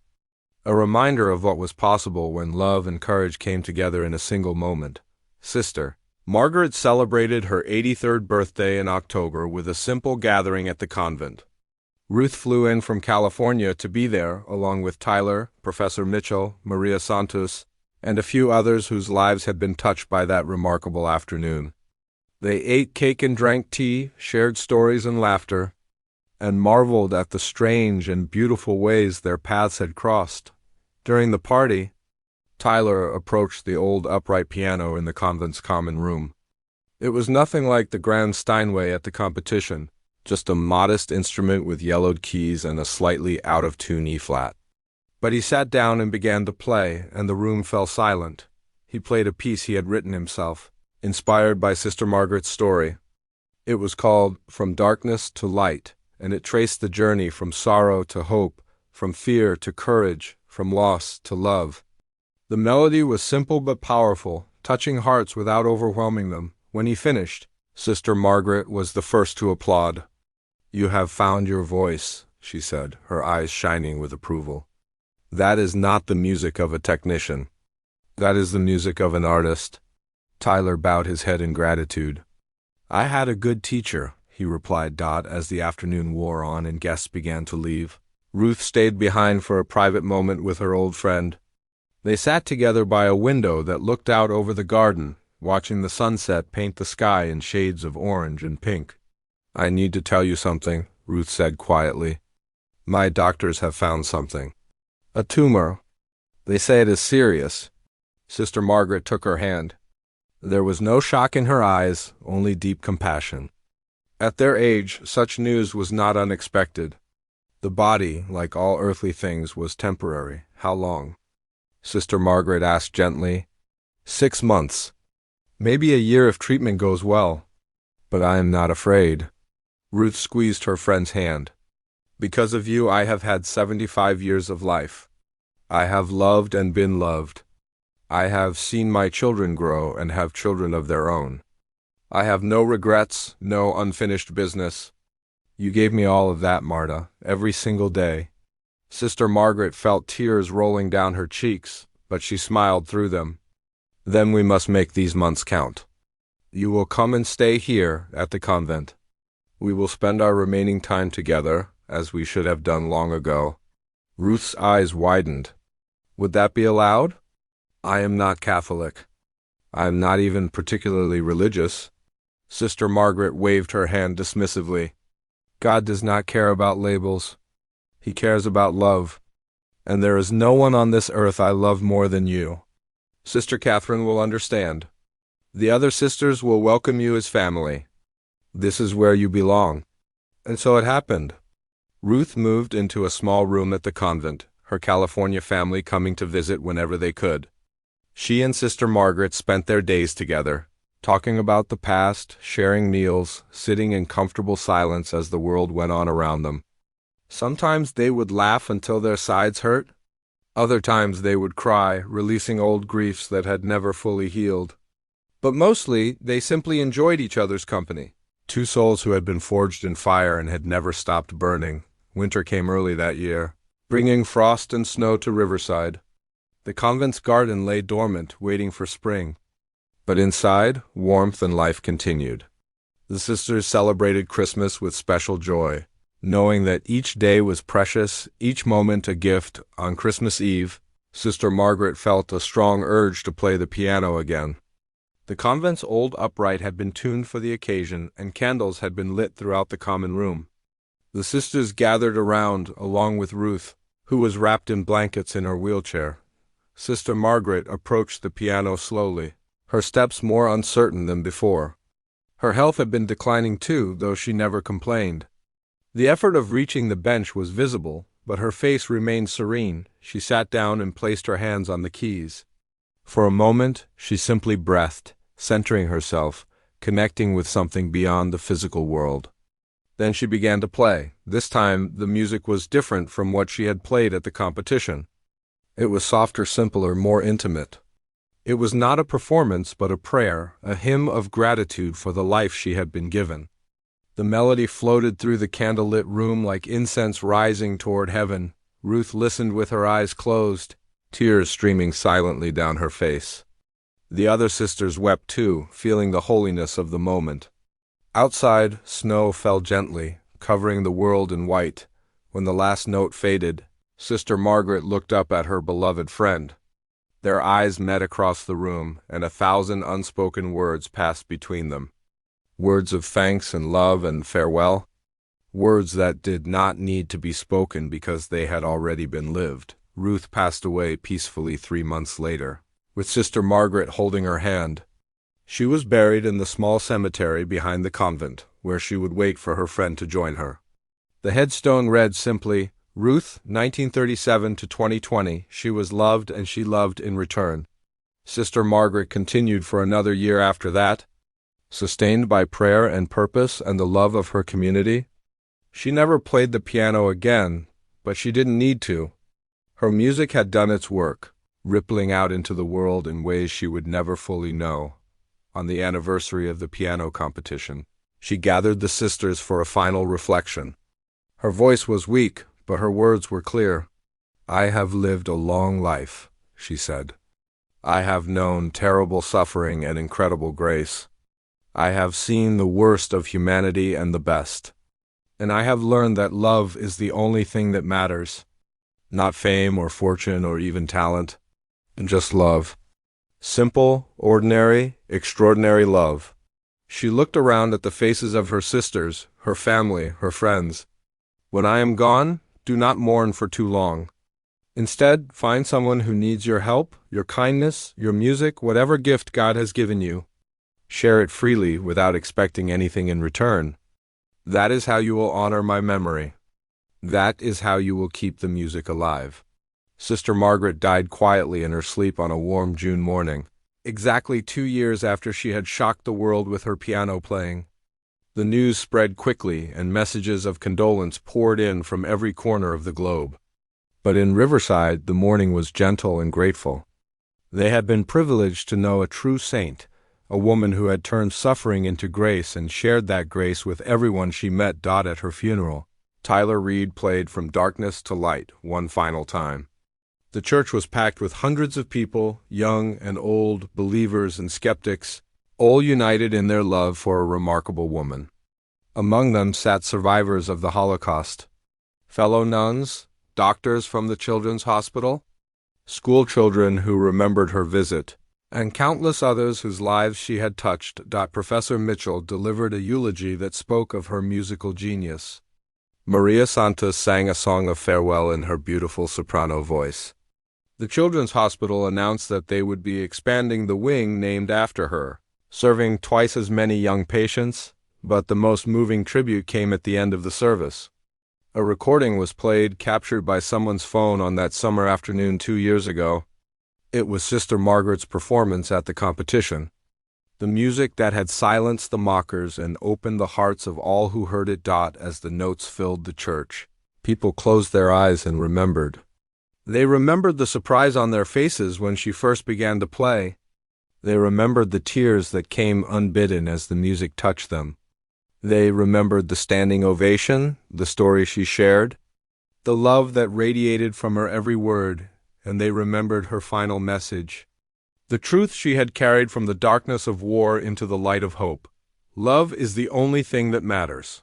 A reminder of what was possible when love and courage came together in a single moment. Sister Margaret celebrated her 83rd birthday in October with a simple gathering at the convent. Ruth flew in from California to be there, along with Tyler, Professor Mitchell, Maria Santos, and a few others whose lives had been touched by that remarkable afternoon. They ate cake and drank tea, shared stories and laughter, and marveled at the strange and beautiful ways their paths had crossed. During the party, Tyler approached the old upright piano in the convent's common room. It was nothing like the grand Steinway at the competition, just a modest instrument with yellowed keys and a slightly out-of-tune E-flat. But he sat down and began to play, and the room fell silent. He played a piece he had written himself, inspired by Sister Margaret's story. It was called From Darkness to Light, and it traced the journey from sorrow to hope, from fear to courage, from loss to love. The melody was simple but powerful, touching hearts without overwhelming them. When he finished, Sister Margaret was the first to applaud. "You have found your voice," she said, her eyes shining with approval. "That is not the music of a technician. That is the music of an artist." Tyler bowed his head in gratitude. "I had a good teacher," he replied as the afternoon wore on and guests began to leave. Ruth stayed behind for a private moment with her old friend. They sat together by a window that looked out over the garden, watching the sunset paint the sky in shades of orange and pink. "I need to tell you something," Ruth said quietly. "My doctors have found something. A tumor. They say it is serious." Sister Margaret took her hand. There was no shock in her eyes, only deep compassion. At their age, such news was not unexpected. The body, like all earthly things, was temporary. "How long?" Sister Margaret asked gently. 6 months. Maybe a year if treatment goes well. But I am not afraid. Ruth squeezed her friend's hand. "Because of you, I have had 75 years of life. I have loved and been loved. I have seen my children grow and have children of their own. I have no regrets, no unfinished business. You gave me all of that, Marta, every single day." Sister Margaret felt tears rolling down her cheeks, but she smiled through them. "Then we must make these months count. You will come and stay here at the convent. We will spend our remaining time together, as we should have done long ago." Ruth's eyes widened. "Would that be allowed? I am not Catholic. I am not even particularly religious." Sister Margaret waved her hand dismissively. "God does not care about labels. He cares about love. And there is no one on this earth I love more than you. Sister Catherine will understand. The other sisters will welcome you as family. This is where you belong." And so it happened. Ruth moved into a small room at the convent, her California family coming to visit whenever they could. She and Sister Margaret spent their days together, talking about the past, sharing meals, sitting in comfortable silence as the world went on around them. Sometimes they would laugh until their sides hurt. Other times they would cry, releasing old griefs that had never fully healed. But mostly, they simply enjoyed each other's company. Two souls who had been forged in fire and had never stopped burning. Winter came early that year, bringing frost and snow to Riverside. The convent's garden lay dormant, waiting for spring. But inside, warmth and life continued. The sisters celebrated Christmas with special joy, knowing that each day was precious, each moment a gift. On Christmas Eve, Sister Margaret felt a strong urge to play the piano again. The convent's old upright had been tuned for the occasion, and candles had been lit throughout the common room. The sisters gathered around, along with Ruth, who was wrapped in blankets in her wheelchair. Sister Margaret approached the piano slowly, her steps more uncertain than before. Her health had been declining too, though she never complained. The effort of reaching the bench was visible, but her face remained serene. She sat down and placed her hands on the keys. For a moment, she simply breathed, centering herself, connecting with something beyond the physical world. Then she began to play. This time, the music was different from what she had played at the competition. It was softer, simpler, more intimate. It was not a performance, but a prayer, a hymn of gratitude for the life she had been given. The melody floated through the candlelit room like incense rising toward heaven. Ruth listened with her eyes closed, tears streaming silently down her face. The other sisters wept too, feeling the holiness of the moment. Outside, snow fell gently, covering the world in white. When the last note faded, Sister Margaret looked up at her beloved friend. Their eyes met across the room, and 1,000 unspoken words passed between them. Words of thanks and love and farewell. Words that did not need to be spoken because they had already been lived. Ruth passed away peacefully 3 months later, with Sister Margaret holding her hand. She was buried in the small cemetery behind the convent, where she would wait for her friend to join her. The headstone read simply, Ruth, 1937 to 2020, she was loved and she loved in return. Sister Margaret continued for another year after that, sustained by prayer and purpose and the love of her community. She never played the piano again, but she didn't need to. Her music had done its work, rippling out into the world in ways she would never fully know. On the anniversary of the piano competition, she gathered the sisters for a final reflection. Her voice was weak, but her words were clear. I have lived a long life, she said. I have known terrible suffering and incredible grace. I have seen the worst of humanity and the best. And I have learned that love is the only thing that matters. Not fame or fortune or even talent, just love. Simple, ordinary, extraordinary love. She looked around at the faces of her sisters, her family, her friends. When I am gone, do not mourn for too long. Instead, find someone who needs your help, your kindness, your music, whatever gift God has given you. Share it freely without expecting anything in return. That is how you will honor my memory. That is how you will keep the music alive. Sister Margaret died quietly in her sleep on a warm June morning, exactly 2 years after she had shocked the world with her piano playing. The news spread quickly, and messages of condolence poured in from every corner of the globe. But in Riverside, the mourning was gentle and grateful. They had been privileged to know a true saint, a woman who had turned suffering into grace and shared that grace with everyone she met. At her funeral, Tyler Reed played From Darkness to Light one final time. The church was packed with hundreds of people, young and old, believers and skeptics, all united in their love for a remarkable woman. Among them sat survivors of the Holocaust, fellow nuns, doctors from the Children's Hospital, school children who remembered her visit, and countless others whose lives she had touched. Professor Mitchell delivered a eulogy that spoke of her musical genius. Maria Santos sang a song of farewell in her beautiful soprano voice. The Children's Hospital announced that they would be expanding the wing named after her, serving twice as many young patients, but the most moving tribute came at the end of the service. A recording was played, captured by someone's phone on that summer afternoon 2 years ago. It was Sister Margaret's performance at the competition. The music that had silenced the mockers and opened the hearts of all who heard it. As the notes filled the church, people closed their eyes and remembered. They remembered the surprise on their faces when she first began to play. They remembered the tears that came unbidden as the music touched them. They remembered the standing ovation, the story she shared, the love that radiated from her every word, and they remembered her final message. The truth she had carried from the darkness of war into the light of hope. Love is the only thing that matters.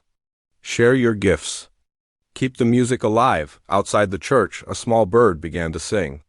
Share your gifts. Keep the music alive. Outside the church, a small bird began to sing.